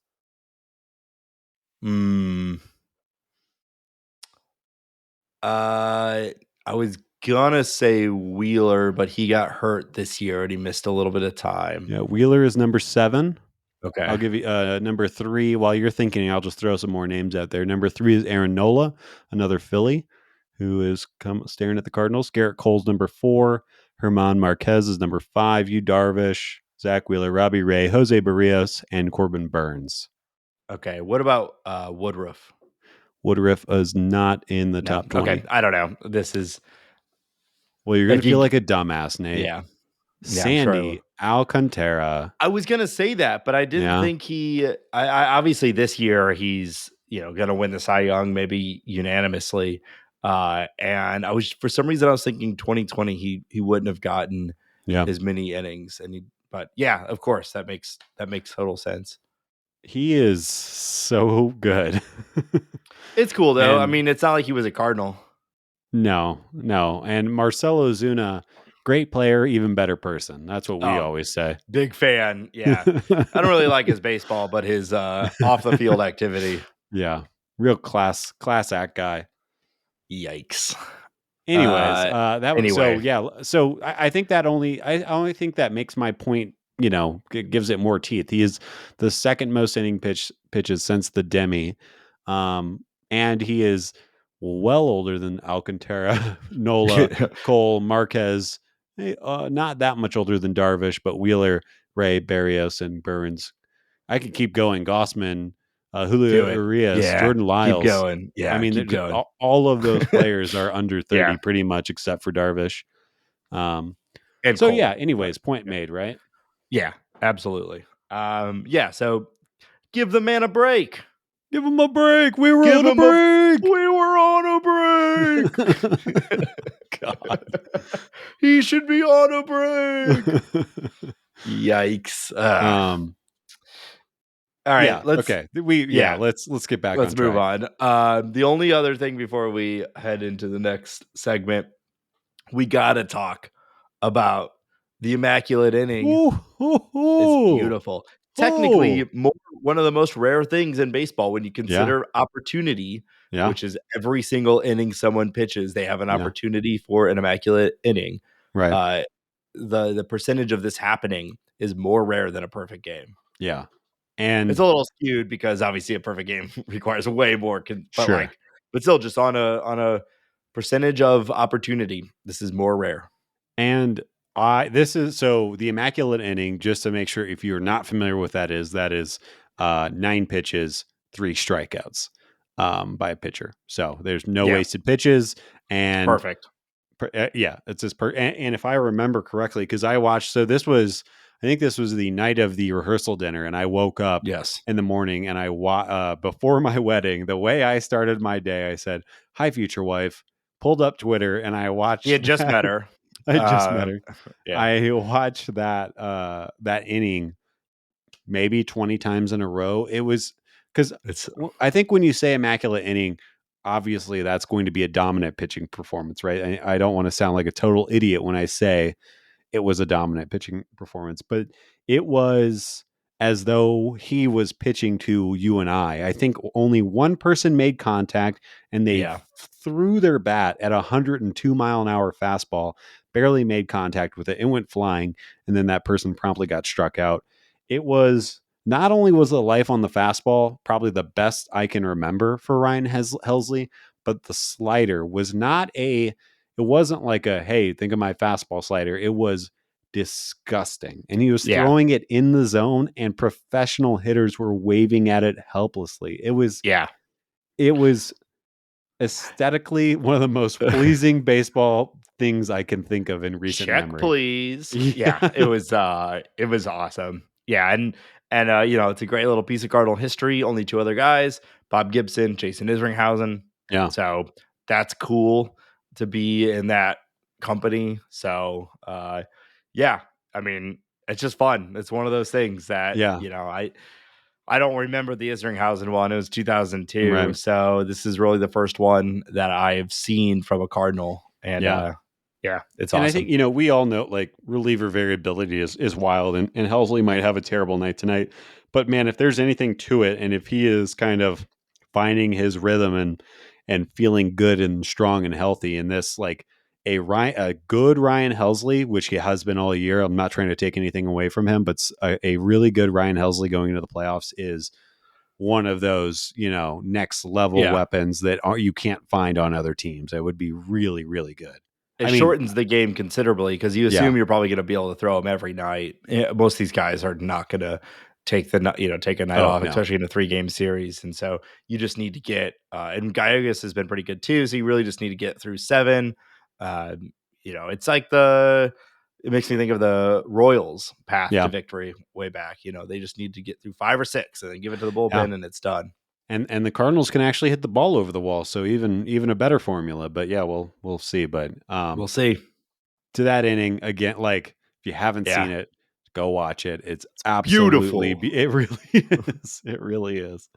I was gonna say Wheeler, but he got hurt this year and he missed a little bit of time. Yeah, Wheeler is number 7. Okay. I'll give you number 3. While you're thinking, I'll just throw some more names out there. Number 3 is Aaron Nola, another Philly, who is staring at the Cardinals. Garrett Cole's number 4. Herman Marquez is number 5. Yu Darvish, Zach Wheeler, Robbie Ray, Jose Barrios, and Corbin Burns. Okay. What about Woodruff? Woodruff is not in the top 20. Okay. I don't know. This is... Well, you're going to feel like a dumbass, Nate. Yeah. Sandy sure Alcantara. I was going to say that, but I didn't think I obviously this year he's, going to win the Cy Young, maybe unanimously. And for some reason, I was thinking 2020, he wouldn't have gotten as many innings. But yeah, of course, that makes total sense. He is so good. It's cool though. I mean, it's not like he was a Cardinal. No. And Marcelo Ozuna, great player, even better person. That's what we always say. Big fan. Yeah. I don't really like his baseball, but his off the field activity. Yeah. Real class act guy. Yikes. Anyways, so I think that I only think that makes my point, it gives it more teeth. He is the second most inning pitches since the Demi. And he is well older than Alcantara, Nola, Cole, Marquez, not that much older than Darvish, but Wheeler, Ray, Barrios, and Burns. I could keep going. Gossman, Julio Urias, Jordan Lyles. Keep going. Yeah, I mean, keep going. all of those players are under 30 pretty much, except for Darvish. And so, Cole. Anyways, point made, right? Yeah, absolutely. So give the man a break. Give him a break. We were on a break. We were on a break. God. He should be on a break. Yikes. All right, Yeah. Okay. Let's get back on let's move track. on. The only other thing before we head into the next segment, we got to talk about the immaculate inning. Ooh, ooh, It's ooh, beautiful. Technically, ooh. one of the most rare things in baseball when you Yeah. consider opportunity, Yeah. which is every single inning someone pitches, they have an Yeah. opportunity for an immaculate inning. Right. Uh, the percentage of this happening is more rare than a perfect game. Yeah. It's And a little skewed because obviously a perfect game requires way more, sure. but still, just on a percentage of opportunity, this is more rare. And this is so the immaculate inning, just to make sure if you're not familiar with that is 9 pitches, 3 strikeouts by a pitcher. So there's no Yeah, wasted pitches. it's And perfect. yeah, it's just and if I remember correctly, because I watched, so I think this was the night of the rehearsal dinner, and I woke up Yes, in the morning and before my wedding, the way I started my day, I said, "Hi, future wife," pulled up Twitter, and I he watched had just that. met her. I just met her. Yeah, I watched that inning maybe 20 times in a row. It was because it's I think when you say immaculate inning, obviously that's going to be a dominant pitching performance, right? I don't want to sound like a total idiot when I say it was a dominant pitching performance, but it was as though he was pitching to you and I. I think only one person made contact and they yeah, threw their bat at a 102-mile-an-hour fastball, barely made contact with it. It went flying, and then that person promptly got struck out. It was not only was the life on the fastball probably the best I can remember for Ryan Helsley, but the slider was not it wasn't like a, hey, think of my fastball slider. It was disgusting. And he was yeah, throwing it in the zone and professional hitters were waving at it helplessly. yeah. It was aesthetically one of the most pleasing baseball things I can think of in recent Check, memory. please. Yeah, Yeah. it was awesome. Yeah, and you know, it's a great little piece of Cardinal history. Only two other guys: Bob Gibson, Jason Isringhausen. Yeah. So that's cool to be in that company. So yeah, I mean, it's just fun. It's one of those things that Yeah. you know, I don't remember the Isringhausen one. It was 2002. Right. So this is really the first one that I've seen from a Cardinal. And Yeah. yeah, it's And I awesome. think, we all know like reliever variability is wild, and Helsley might have a terrible night tonight. But man, if there's anything to it, and if he is kind of finding his rhythm and feeling good and strong and healthy in this, like a good Ryan Helsley, which he has been all year. I'm not trying to take anything away from him, but a really good Ryan Helsley going into the playoffs is one of those, next level Yeah. weapons that you can't find on other teams. It would be really, really good. It I mean, shortens the game considerably because you yeah. assume you're probably going to be able to throw him every night. Most of these guys are not going to take a night Oh off, no. especially in a 3-game series. And so you just need to get and Gallegos has been pretty good too. So you really just need to get through 7. It's like it makes me think of the Royals path to Yeah. victory way back. They just need to get through 5 or 6 and then give it to the Yeah. bullpen and it's done. And the Cardinals can actually hit the ball over the wall, so even a better formula. But yeah, we'll see. But We'll see. to that inning again, like if you haven't Yeah. seen it, go watch it. It's absolutely Beautiful. it really is. It really is.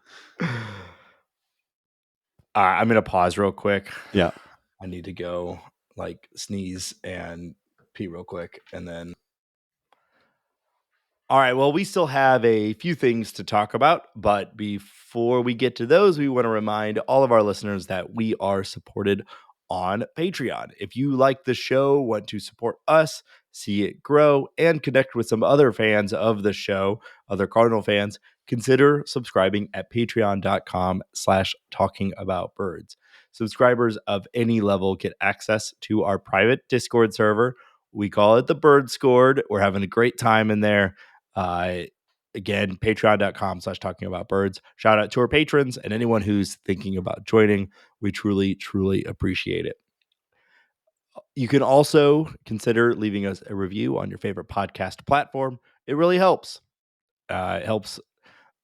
I'm going to pause real quick. Yeah. I need to go like sneeze and pee real quick and then. All right. Well, we still have a few things to talk about, but before we get to those, we want to remind all of our listeners that we are supported on Patreon. If you like the show, want to support us, see it grow, and connect with some other fans of the show, other Cardinal fans, consider subscribing at patreon.com/talkingaboutbirds. Subscribers of any level get access to our private Discord server. We call it the Bird Scored. We're having a great time in there. Again, patreon.com/talking about birds. Shout out to our patrons and anyone who's thinking about joining. We truly, truly appreciate it. You can also consider leaving us a review on your favorite podcast platform. It really helps. It helps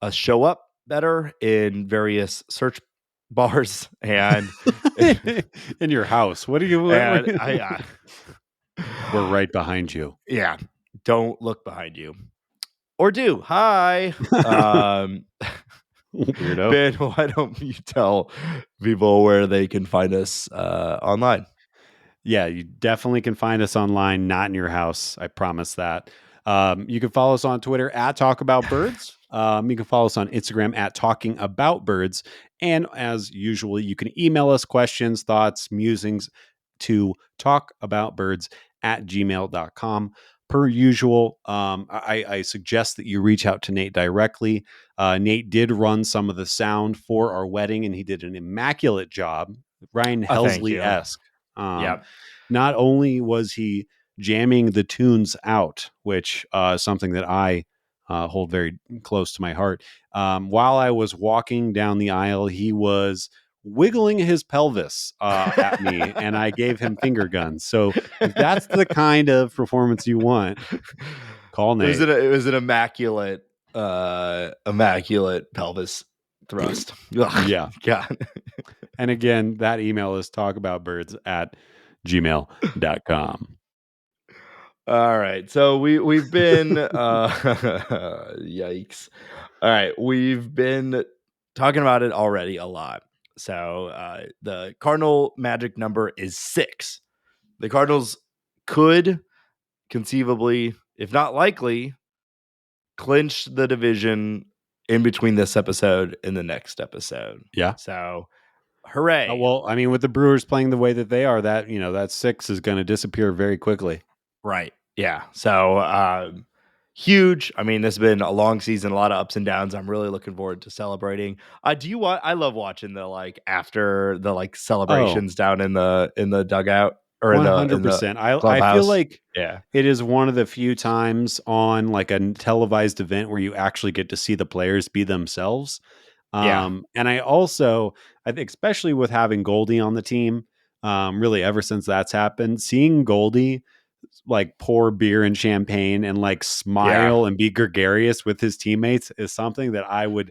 us show up better in various search bars and In your house. What are you? and I We're right behind you. yeah, don't look behind you. Or do. Hi. Um, Weirdo. Ben, why don't you tell people where they can find us online? Yeah, you definitely can find us online, not in your house. I promise that. You can follow us on Twitter at Talk About Birds. You can follow us on Instagram at Talking About Birds. And as usual, you can email us questions, thoughts, musings to talkaboutbirds@gmail.com. Per usual, I suggest that you reach out to Nate directly. Nate did run some of the sound for our wedding, and he did an immaculate job, Ryan Thank you. Helsley-esque. Yeah. Not only was he jamming the tunes out, which is something that I hold very close to my heart. While I was walking down the aisle, he was wiggling his pelvis at me, and I gave him finger guns. So if that's the kind of performance you want, call Nate. It was an immaculate pelvis thrust. Ugh, Yeah. God. And again, that email is talkaboutbirds@gmail.com. All right. So we've been yikes. All right, we've been talking about it already a lot. So the Cardinal magic number is 6. The Cardinals could conceivably, if not likely, clinch the division in between this episode and the next episode. Yeah. So hooray. Well, I mean, with the Brewers playing the way that they are, that 6 is going to disappear very quickly. Right. Yeah. So huge. I mean, this has been a long season, a lot of ups and downs. I'm really looking forward to celebrating. Do you want I love watching the after the celebrations down in the dugout or in the 100%. I feel clubhouse. like Yeah. it is one of the few times on like a televised event where you actually get to see the players be themselves. Yeah. And I think, especially with having Goldie on the team, really ever since that's happened, seeing Goldie like pour beer and champagne and like Yeah. smile and be gregarious with his teammates is something that I would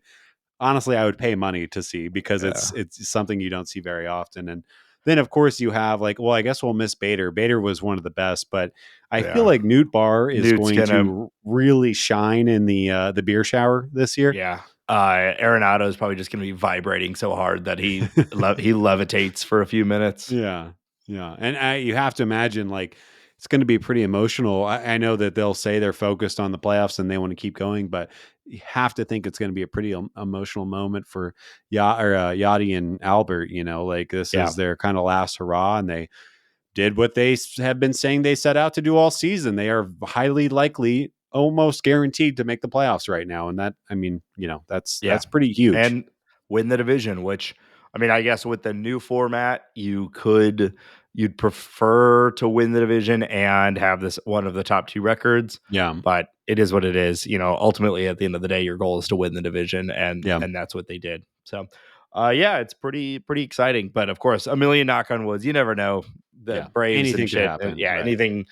pay money to see, because Yeah. it's something you don't see very often. And then of course you have like, well, I guess we'll miss Bader. Bader was one of the best, but I feel Yeah. like Newt Barr is Newt's going gonna to really shine in the beer shower this year. Yeah. Arenado is probably just going to be vibrating so hard that he levitates for a few minutes. Yeah. Yeah. And you have to imagine like it's going to be pretty emotional. I know that they'll say they're focused on the playoffs and they want to keep going, but you have to think it's going to be a pretty emotional moment for Yachty and Albert. Like this Yeah. is their kind of last hurrah, and they did what they have been saying they set out to do all season. They are highly likely, almost guaranteed to make the playoffs right now. And that, I mean, that's pretty huge. And win the division, which I mean, I guess with the new format, you'd prefer to win the division and have this one of the top 2 records. Yeah. But it is what it is. Ultimately at the end of the day, your goal is to win the division, and Yeah. that's what they did. So yeah, it's pretty exciting. But of course, a million knock on woods. You never know. The Braves Anything and could shit. happen. Yeah, Right.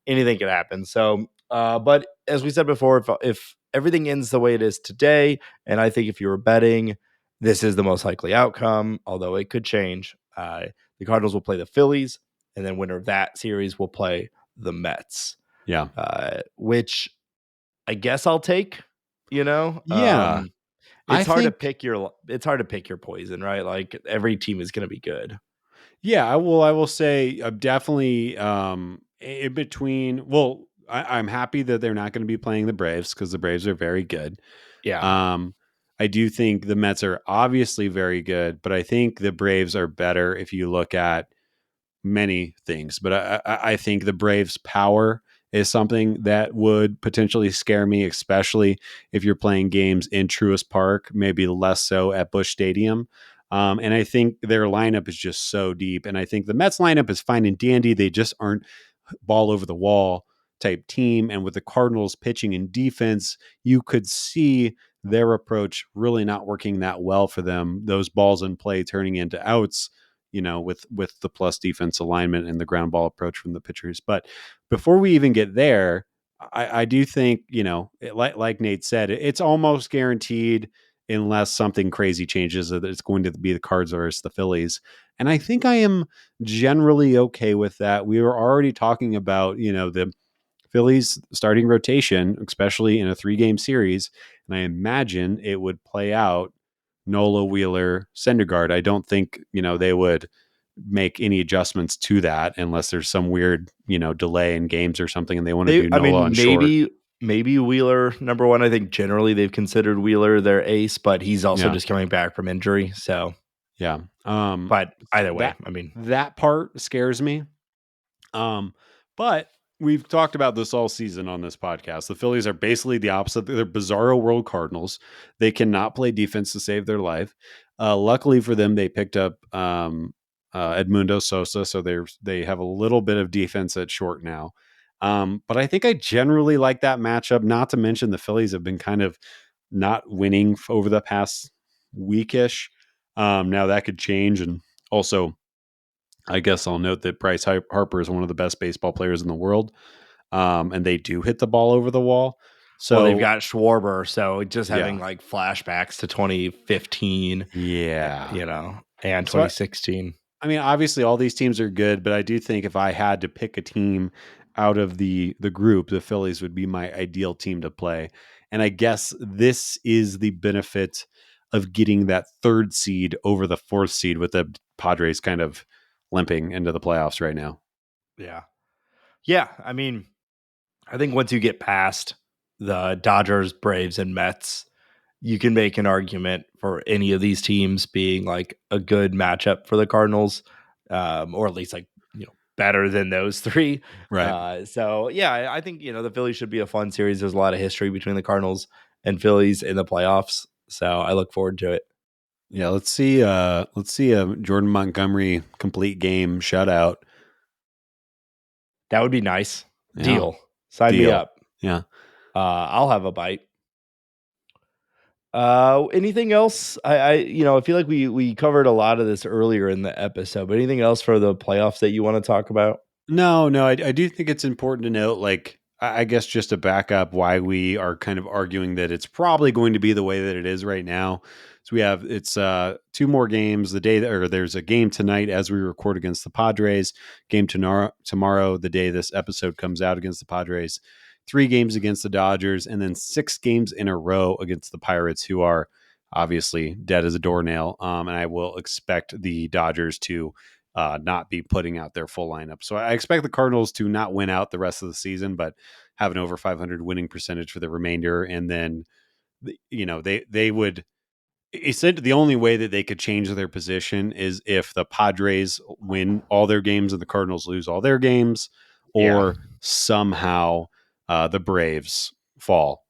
anything could happen. So but as we said before, if everything ends the way it is today, and I think if you were betting, this is the most likely outcome, although it could change. The Cardinals will play the Phillies, and then winner of that series will play the Mets. Yeah. Which I guess I'll take. Yeah. It's hard to pick your poison, right? Like every team is going to be good. Yeah, I will say I'm definitely in between. Well, I'm happy that they're not going to be playing the Braves, because the Braves are very good. Yeah. I do think the Mets are obviously very good, but I think the Braves are better if you look at many things. But I think the Braves' power is something that would potentially scare me, especially if you're playing games in Truist Park, maybe less so at Busch Stadium. And I think their lineup is just so deep. And I think the Mets lineup is fine and dandy. They just aren't ball over the wall type team. And with the Cardinals pitching and defense, you could see their approach really not working that well for them. Those balls in play turning into outs, with the plus defense alignment and the ground ball approach from the pitchers. But before we even get there, I do think, like Nate said, it's almost guaranteed unless something crazy changes that it's going to be the Cards versus the Phillies. And I think I am generally okay with that. We were already talking about, the Phillies starting rotation, especially in a 3-game series. And I imagine it would play out Nola, Wheeler, Syndergaard. I don't think, they would make any adjustments to that unless there's some weird, delay in games or something and they want to do I Nola on mean, short. maybe Wheeler number one. I think generally they've considered Wheeler their ace, but he's also Yeah. just coming back from injury. So Yeah. but either way, that I mean, that part scares me. But we've talked about this all season on this podcast. The Phillies are basically the opposite. They're bizarro world Cardinals. They cannot play defense to save their life. Luckily for them, they picked up Edmundo Sosa, so they have a little bit of defense at short now. But I think I generally like that matchup. Not to mention the Phillies have been kind of not winning over the past weekish. Now that could change, and also I guess I'll note that Bryce Harper is one of the best baseball players in the world, and they do hit the ball over the wall. well, they've So got Schwarber, so just having yeah, like flashbacks to 2015, yeah. and So 2016. I mean, obviously, all these teams are good, but I do think if I had to pick a team out of the group, the Phillies would be my ideal team to play. And I guess this is the benefit of getting that 3rd seed over the 4th seed, with the Padres kind of limping into the playoffs right now. Yeah. Yeah. I mean, I think once you get past the Dodgers, Braves, and Mets, you can make an argument for any of these teams being like a good matchup for the Cardinals, or at least like, better than those three. Right. So yeah, I think, the Phillies should be a fun series. There's a lot of history between the Cardinals and Phillies in the playoffs. So I look forward to it. Yeah, let's see a Jordan Montgomery complete game shutout. That would be nice. Yeah. Deal. Sign me Deal. up. Yeah. I'll have a bite. Anything else? I feel like we covered a lot of this earlier in the episode, but anything else for the playoffs that you want to talk about? No, I do think it's important to note, like, I guess just to back up why we are kind of arguing that it's probably going to be the way that it is right now. So it's 2 more games the day or there's a game tonight as we record against the Padres, game tomorrow, the day this episode comes out, against the Padres, 3 games against the Dodgers, and then 6 games in a row against the Pirates, who are obviously dead as a doornail. And I will expect the Dodgers to not be putting out their full lineup. So I expect the Cardinals to not win out the rest of the season, but have an over 500 winning percentage for the remainder. And then, they would, essentially the only way that they could change their position is if the Padres win all their games and the Cardinals lose all their games, or somehow the Braves fall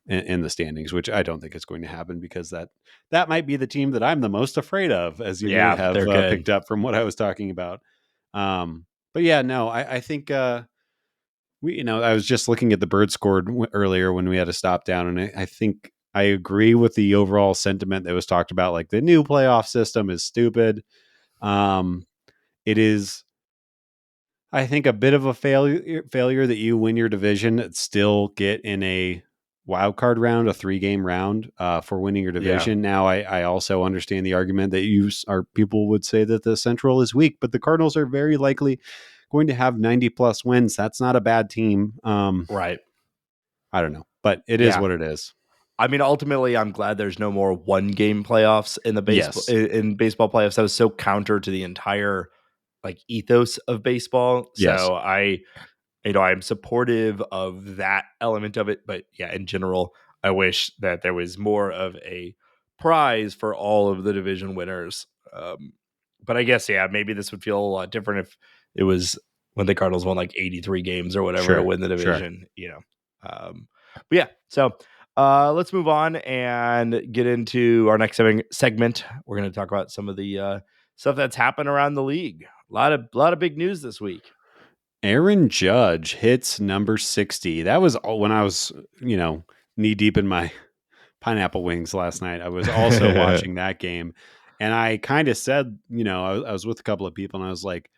in the standings, which I don't think is going to happen, because that might be the team that I'm the most afraid of, as you may have They're good. picked up from what I was talking about. But yeah, no, I think I was just looking at the bird scored earlier when we had to stop down, and I think I agree with the overall sentiment that was talked about. Like, the new playoff system is stupid. It is, I think, a bit of a failure that you win your division and still get in a wild card round, a 3-game round for winning your division. Yeah. Now, I also understand the argument that people would say that the Central is weak, but the Cardinals are very likely going to have 90 plus wins. That's not a bad team. Right. I don't know, but it is what it is. I mean, ultimately, I'm glad there's no more 1-game playoffs in the baseball in baseball playoffs. That was so counter to the entire like ethos of baseball. Yes. So I'm supportive of that element of it. But yeah, in general, I wish that there was more of a prize for all of the division winners. But I guess, maybe this would feel a lot different if it was when the Cardinals won like 83 games or whatever to win the division, but yeah, so let's move on and get into our next segment. We're going to talk about some of the stuff that's happened around the league. A lot of big news this week. Aaron Judge hits number 60. That was when I was, knee deep in my pineapple wings last night. I was also watching that game, and I kind of said, I was with a couple of people, and I was like,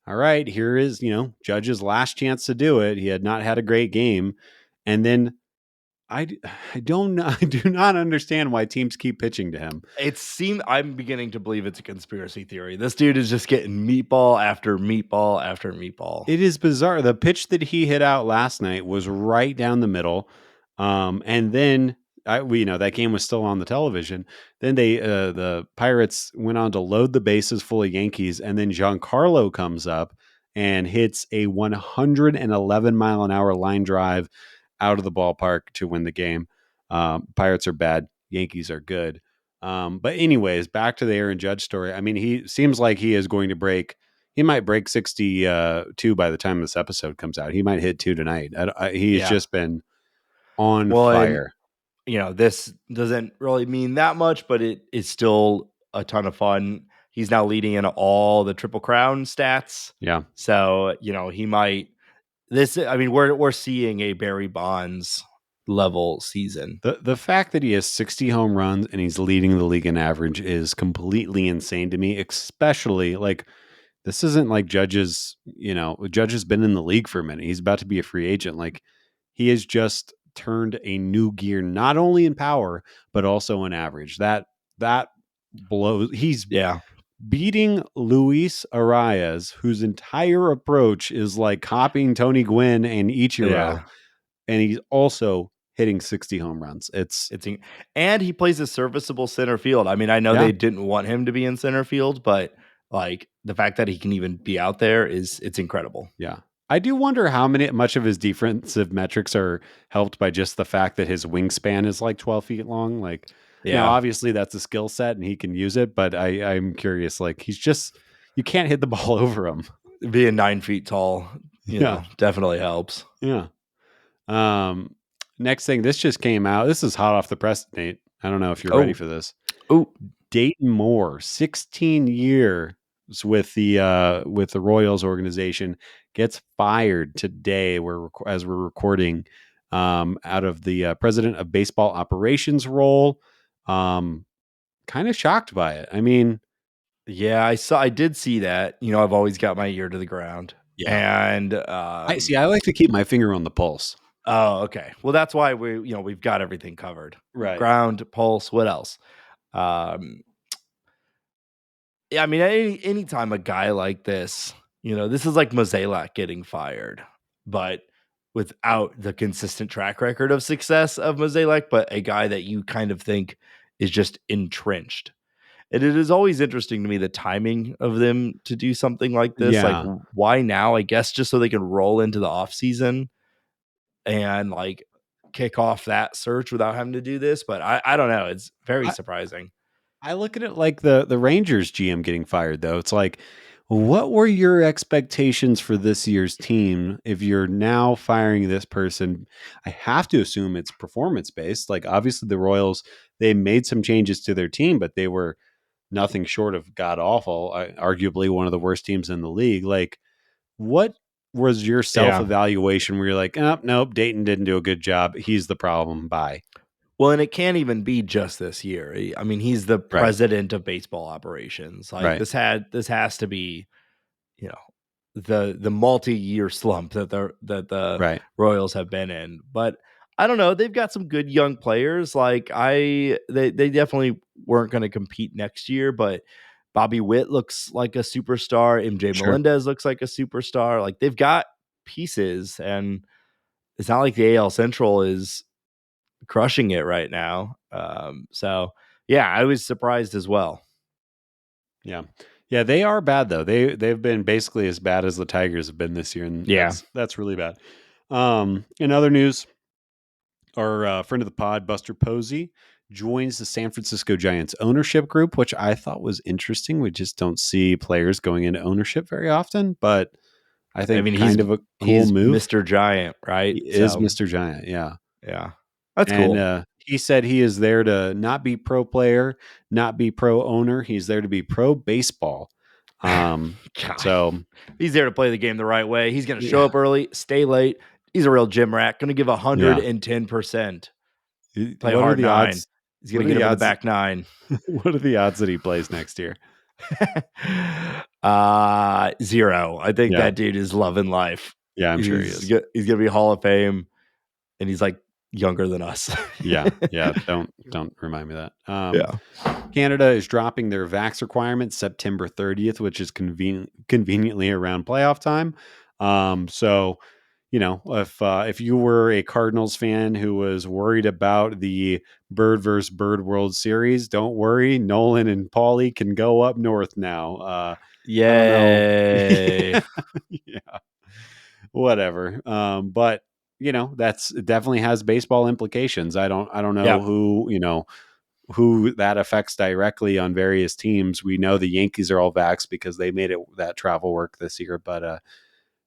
all right, here is, Judge's last chance to do it. He had not had a great game. And then I don't know. I do not understand why teams keep pitching to him. I'm beginning to believe it's a conspiracy theory. This dude is just getting meatball after meatball after meatball. It is bizarre. The pitch that he hit out last night was right down the middle. And then that game was still on the television. Then the Pirates went on to load the bases full of Yankees, and then Giancarlo comes up and hits a 111-mile-an-hour line drive out of the ballpark to win the game. Pirates are bad. Yankees are good. But anyways, back to the Aaron Judge story. I mean, he seems like he is going to break. He might break 62 by the time this episode comes out. He might hit 2 tonight. He's just been on fire. And this doesn't really mean that much, but it is still a ton of fun. He's now leading in all the Triple Crown stats. Yeah. So, he might we're seeing a Barry Bonds level season. The fact that he has 60 home runs and he's leading the league in average is completely insane to me, especially like this isn't like Judge's, Judge has been in the league for a minute. He's about to be a free agent. Like he has just turned a new gear, not only in power, but also in average. That blows. He's beating Luis Arias, whose entire approach is like copying Tony Gwynn and Ichiro. And he's also hitting 60 home runs. And he plays a serviceable center field. I mean, I know they didn't want him to be in center field, but like the fact that he can even be out there it's incredible. Yeah. I do wonder how much of his defensive metrics are helped by just the fact that his wingspan is like 12 feet long. Like, obviously that's a skill set and he can use it, but I'm curious, like you can't hit the ball over him. Being 9 feet tall, definitely helps. Yeah. Next thing, this just came out. This is hot off the press, Nate. I don't know if you're ready for this. Oh, Dayton Moore, 16 years with the Royals organization, gets fired today. As we're recording, out of the president of baseball operations role. Kind of shocked by it. I mean, yeah, I did see that. I've always got my ear to the ground. Yeah, and I like to keep my finger on the pulse. Oh, okay. Well, that's why we've got everything covered. Right. Ground, pulse, what else? Yeah, I mean, anytime a guy like this, this is like Mozeliak getting fired, but without the consistent track record of success of Mozeliak, but a guy that you kind of think is just entrenched. And it is always interesting to me the timing of them to do something like this. Yeah. Like, why now? I guess just so they can roll into the off season and like kick off that search without having to do this. But I don't know. It's very surprising. I look at it like the Rangers GM getting fired, though. It's like, what were your expectations for this year's team if you're now firing this person? I have to assume it's performance-based. Like, obviously, the Royals, they made some changes to their team, but they were nothing short of god-awful, arguably one of the worst teams in the league. Like, what was your self-evaluation where you're like, oh, nope, Dayton didn't do a good job. He's the problem. Bye. Well, and it can't even be just this year. I mean, he's the president of baseball operations. Like this has to be, the multi-year slump that the Royals have been in. But I don't know. They've got some good young players. Like they definitely weren't going to compete next year, but Bobby Witt looks like a superstar. MJ Melendez looks like a superstar. Like they've got pieces, and it's not like the AL Central is crushing it right now. So yeah, I was surprised as well. Yeah, they are bad though. They've been basically as bad as the Tigers have been this year, and that's really bad. In other news, our friend of the pod, Buster Posey, joins the San Francisco Giants ownership group, which I thought was interesting. We just don't see players going into ownership very often, but I think kind of a cool move. Mr. Giant, right? He is Mr. Giant. Yeah. That's cool. He said he is there to not be pro player, not be pro owner. He's there to be pro baseball. So he's there to play the game the right way. He's going to show up early, stay late. He's a real gym rat. Going to give 110%. Play hard nine. Odds? He's going to get him the back nine. What are the odds that he plays next year? 0. I think that dude is loving life. Yeah, I'm sure he is. He's going to be Hall of Fame. And he's like younger than us. Yeah, yeah. Don't remind me of that. Yeah. Canada is dropping their vax requirement September 30th, which is conveniently around playoff time. So if you were a Cardinals fan who was worried about the Bird versus Bird World Series, don't worry. Nolan and Paulie can go up north now. I don't know. Yay. Yeah, whatever. But that's it definitely has baseball implications. I don't know Yeah. who that affects directly on various teams. We know the Yankees are all vaxxed because they made it that travel work this year. But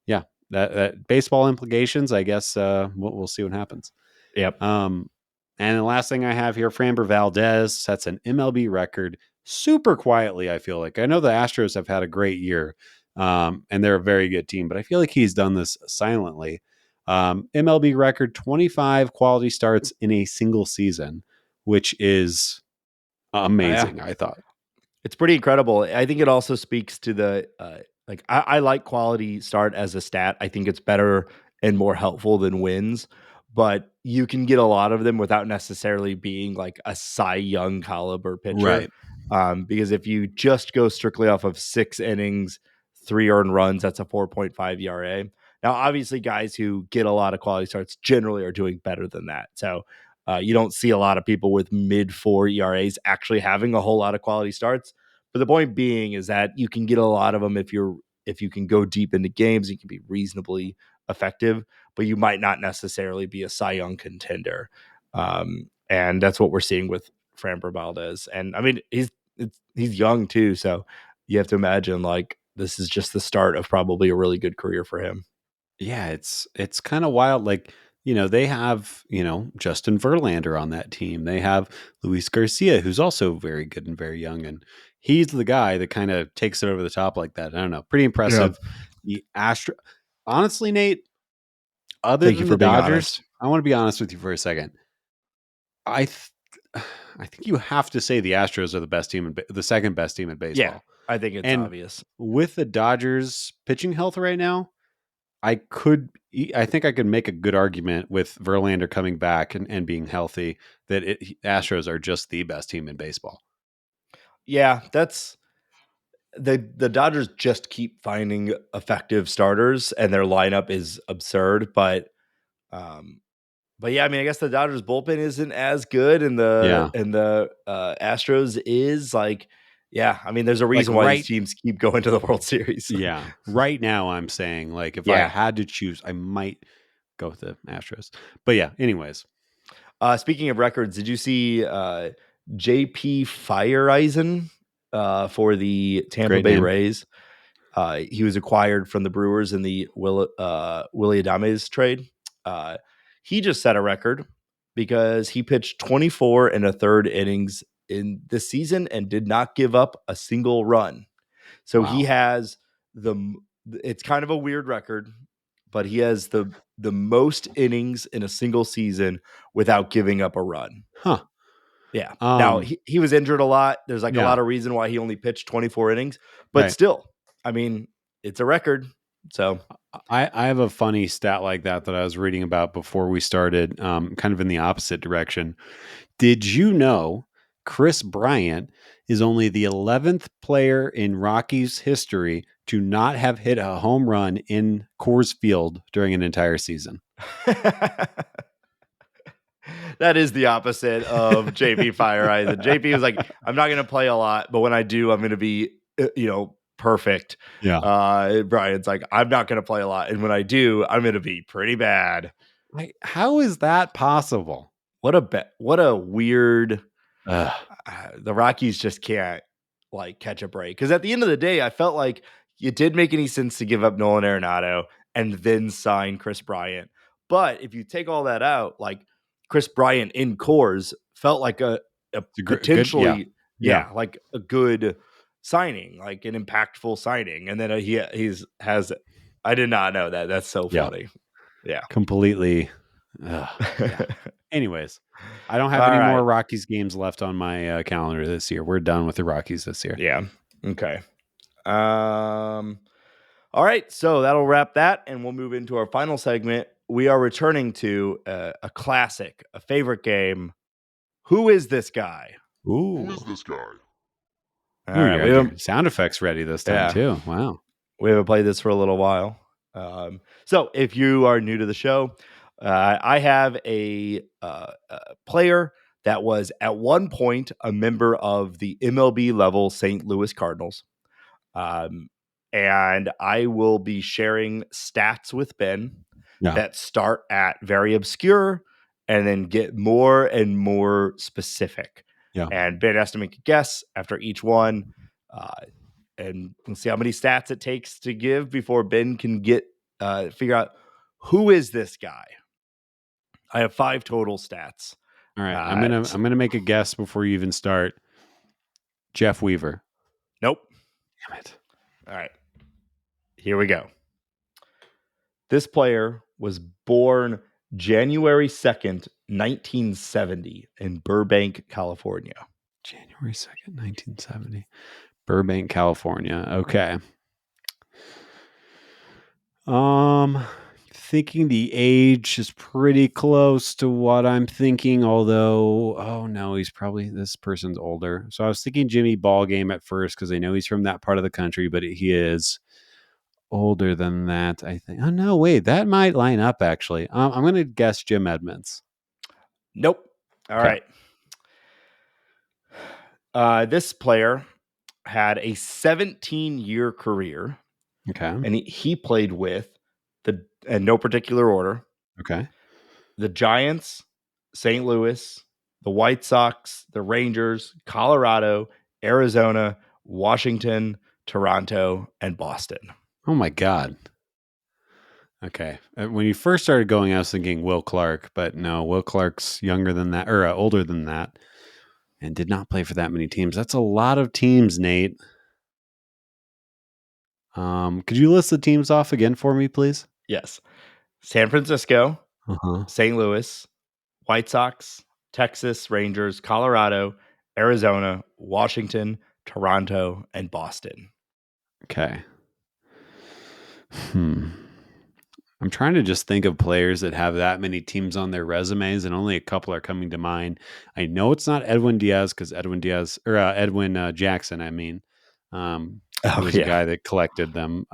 yeah, that baseball implications, I guess we'll see what happens. Yep. And the last thing I have here, Framber Valdez sets an MLB record super quietly. I feel like I know the Astros have had a great year, and they're a very good team, but I feel like he's done this silently. MLB record 25 quality starts in a single season, which is Yeah. amazing. I thought. It's pretty incredible. I think it also speaks to the I like quality start as a stat. I think it's better and more helpful than wins, but you can get a lot of them without necessarily being like a Cy Young caliber pitcher. Right. Because if you just go strictly off of 6 innings, 3 earned runs, that's a 4.5 ERA. Now, obviously, guys who get a lot of quality starts generally are doing better than that. So you don't see a lot of people with mid-4 ERAs actually having a whole lot of quality starts. But the point being is that you can get a lot of them if you can go deep into games. You can be reasonably effective, but you might not necessarily be a Cy Young contender. And that's what we're seeing with Framber Valdez. And I mean, he's young too, so you have to imagine like this is just the start of probably a really good career for him. Yeah, it's kind of wild. Like, they have, Justin Verlander on that team. They have Luis Garcia, who's also very good and very young. And he's the guy that kind of takes it over the top like that. I don't know. Pretty Yeah. impressive. The honestly, Nate, other Thank you than for the being Dodgers, honest. I want to be honest with you for a second. I th- I think you have to say the Astros are the best team the second best team in Yeah, baseball. I think it's And obvious. with the Dodgers pitching health right now, I think I could make a good argument with Verlander coming back and being healthy that Astros are just the best team in baseball. Yeah, that's the Dodgers just keep finding effective starters and their lineup is absurd, um but yeah, I mean, I guess the Dodgers bullpen isn't as good and Yeah. the Astros is like yeah, I mean, there's a Like reason why these teams keep going to the World Series. right now I'm saying like if I Yeah. had to choose, I might go with the Astros. But yeah, anyways, Speaking of records, did you see JP Fireeisen for the Tampa great Bay name. Rays? He was acquired from the Brewers in the Willie Adames trade. Uh, he just set a record because he pitched 24 and a third innings in this season and did not give up a single run. So he Wow. has the it's kind of a weird record, but he has the most innings in a single season without giving up a run. Huh. Yeah. Now Um he was injured a lot. There's like a yeah, lot of reason why he only pitched 24 innings, but right. still, I mean, it's a record. So I have a funny stat like that I was reading about before we started, kind of in the opposite direction. Did you know Chris Bryant is only the 11th player in Rockies history to not have hit a home run in Coors Field during an entire season? that is the opposite of JP Fireeisen. JP was like, I'm not going to play a lot, but when I do, I'm going to be, perfect. Yeah. Brian's like, I'm not going to play a lot. And when I do, I'm going to be pretty bad. Like, how is that possible? What a weird, Ugh. the Rockies just can't like catch a break. Cause at the end of the day, I felt like it did make any sense to give up Nolan Arenado and then sign Chris Bryant. But if you take all that out, like Chris Bryant in Coors felt like a It's a good, yeah. potentially, Yeah. like a good signing, like an impactful signing. And then I did not know that. That's so Yeah. funny. Yeah. Completely. Yeah. Anyways, I don't have All any right. more Rockies games left on my calendar this year. We're done with the Rockies this year. Yeah. Okay. All right, so that'll wrap that, and we'll move into our final segment, we are returning to a classic, a favorite game. Who is this guy? Ooh. Who is this guy? All Ooh, right, you had your sound effects ready this time too. Wow. We haven't played this for a little while. So if you are new to the show, I have a player that was at one point a member of the MLB level St. Louis Cardinals. And I will be sharing stats with Ben that start at very obscure and then get more and more specific. Yeah. And Ben has to make a guess after each one. And we'll see how many stats it takes to give before Ben can get figure out who is this guy. I have 5 total stats. All right, I'm gonna make a guess before you even start. Jeff Weaver. Nope. Damn it. All right. Here we go. This player was born January 2nd, 1970 in Burbank, California. January 2nd, 1970. Burbank, California. Okay. Thinking the age is pretty close to what I'm thinking, although, oh no, this person's older. So I was thinking Jimmy Ballgame at first because I know he's from that part of the country, but he is older than that, I think. Oh no, wait, that might line up actually. I'm going to guess Jim Edmonds. Nope. All right. This player had a 17-year career. Okay. And he played with in no particular order. Okay. The Giants, St. Louis, the White Sox, the Rangers, Colorado, Arizona, Washington, Toronto, and Boston. Oh my God. Okay. When you first started going, I was thinking Will Clark, but no, Will Clark's younger than that or older than that and did not play for that many teams. That's a lot of teams, Nate. Could you list the teams off again for me, please? Yes. San Francisco, Uh-huh. St. Louis, White Sox, Texas Rangers, Colorado, Arizona, Washington, Toronto, and Boston. Okay. I'm trying to just think of players that have that many teams on their resumes, and only a couple are coming to mind. I know it's not Edwin Diaz because Edwin Jackson. I mean, was a guy that collected them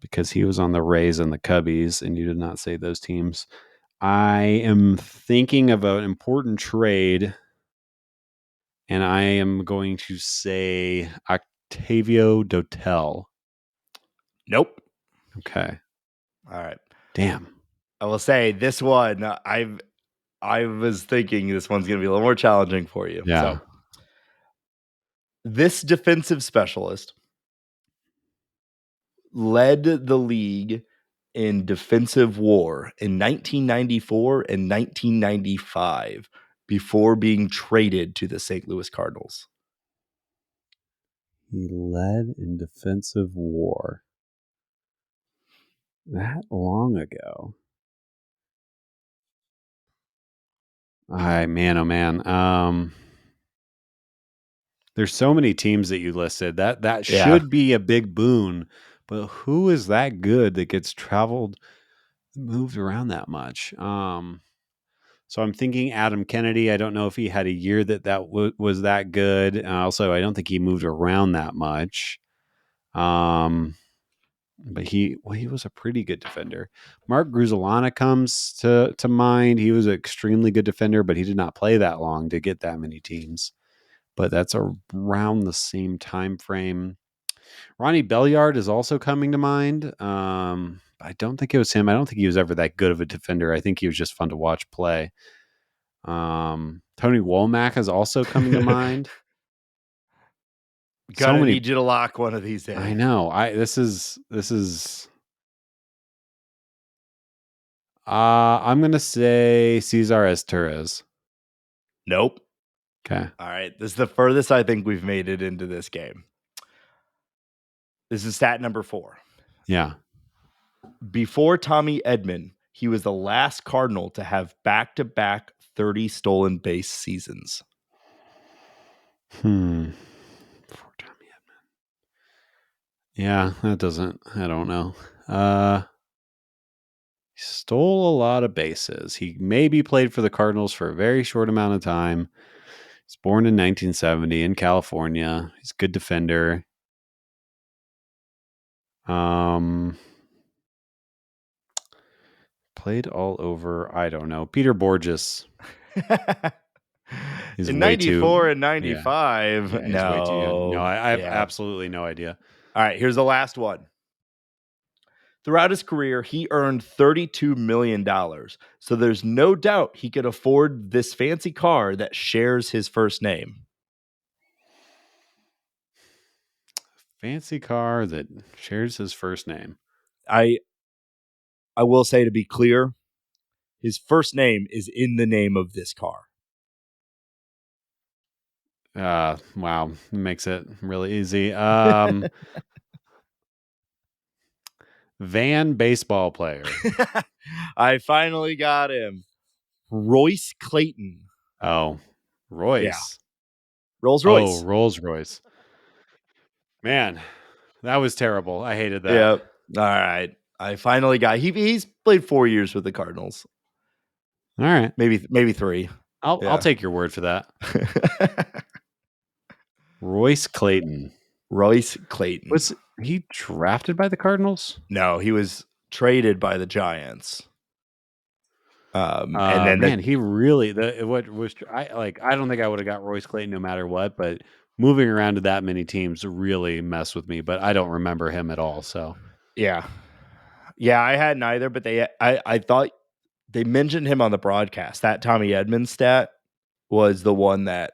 because he was on the Rays and the Cubbies, and you did not say those teams. I am thinking of an important trade, and I am going to say Octavio Dotel. Nope. Okay. All right. Damn. I will say this one, I was thinking this one's going to be a little more challenging for you. Yeah. So, this defensive specialist led the league in defensive WAR in 1994 and 1995 before being traded to the St. Louis Cardinals. He led in defensive WAR that long ago. Oh man. There's so many teams that you listed. That should be a big boon, but who is that good that gets moved around that much? So I'm thinking Adam Kennedy. I don't know if he had a year that was that good. Also, I don't think he moved around that much. But he was a pretty good defender. Mark Grusolana comes to mind. He was an extremely good defender, but he did not play that long to get that many teams. But that's around the same time frame. Ronnie Belliard is also coming to mind. I don't think it was him. I don't think he was ever that good of a defender. I think he was just fun to watch play. Tony Womack is also coming to mind. Need you to lock one of these in. I know. This is I'm gonna say Cesar Torres. Nope. Okay. All right. This is the furthest I think we've made it into this game. This is stat number 4. Yeah. Before Tommy Edman, he was the last Cardinal to have back-to-back 30 stolen base seasons. Before Tommy Edman. Yeah, that doesn't. I don't know. stole a lot of bases. He maybe played for the Cardinals for a very short amount of time. He's born in 1970 in California. He's a good defender. Played all over. I don't know. Peter Borges. He's in way 94 too, and 95. yeah, he's way too young. No, I have Yeah. absolutely no idea. All right, here's the last one. Throughout his career, he earned $32 million. So there's no doubt he could afford this fancy car that shares his first name. Fancy car that shares his first name. I will say, to be clear, his first name is in the name of this car. Wow, makes it really easy. Van baseball player. I finally got him. Royce Clayton. Oh, Royce. Yeah. Rolls Royce. Oh, Rolls Royce. Man, that was terrible. I hated that. Yep. All right. I finally got. He's played 4 years with the Cardinals. All right. Maybe 3. I'll take your word for that. Royce Clayton. Royce Clayton. Was he drafted by the Cardinals? No, he was traded by the Giants. And then man, he really I don't think I would have got Royce Clayton no matter what, but moving around to that many teams really messed with me, but I don't remember him at all. So yeah, I hadn't either, but I thought they mentioned him on the broadcast. That Tommy Edmonds stat was the one that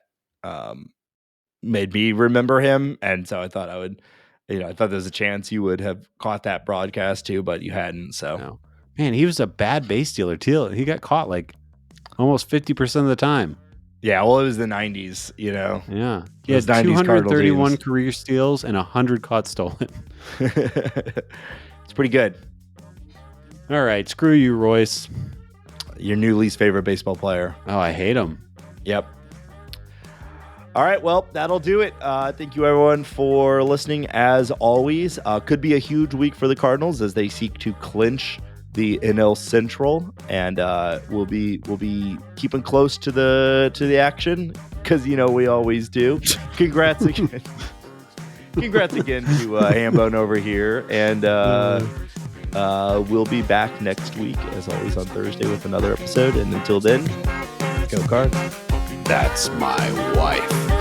made me remember him, and so I thought I would, I thought there was a chance you would have caught that broadcast too, but you hadn't. So no. Man, he was a bad base stealer too. He got caught like almost 50% of the time. Yeah, well, it was the 90s, Yeah. He had 231 career steals and 100 caught stolen. It's pretty good. All right, screw you, Royce. Your new least favorite baseball player. Oh, I hate him. Yep. All right, well, that'll do it. Thank you, everyone, for listening. As always, could be a huge week for the Cardinals as they seek to clinch the NL Central, and we'll be keeping close to the action because we always do. Congrats again. Congrats again to Hambone over here, and we'll be back next week as always on Thursday with another episode. And until then, go Cards. That's my wife.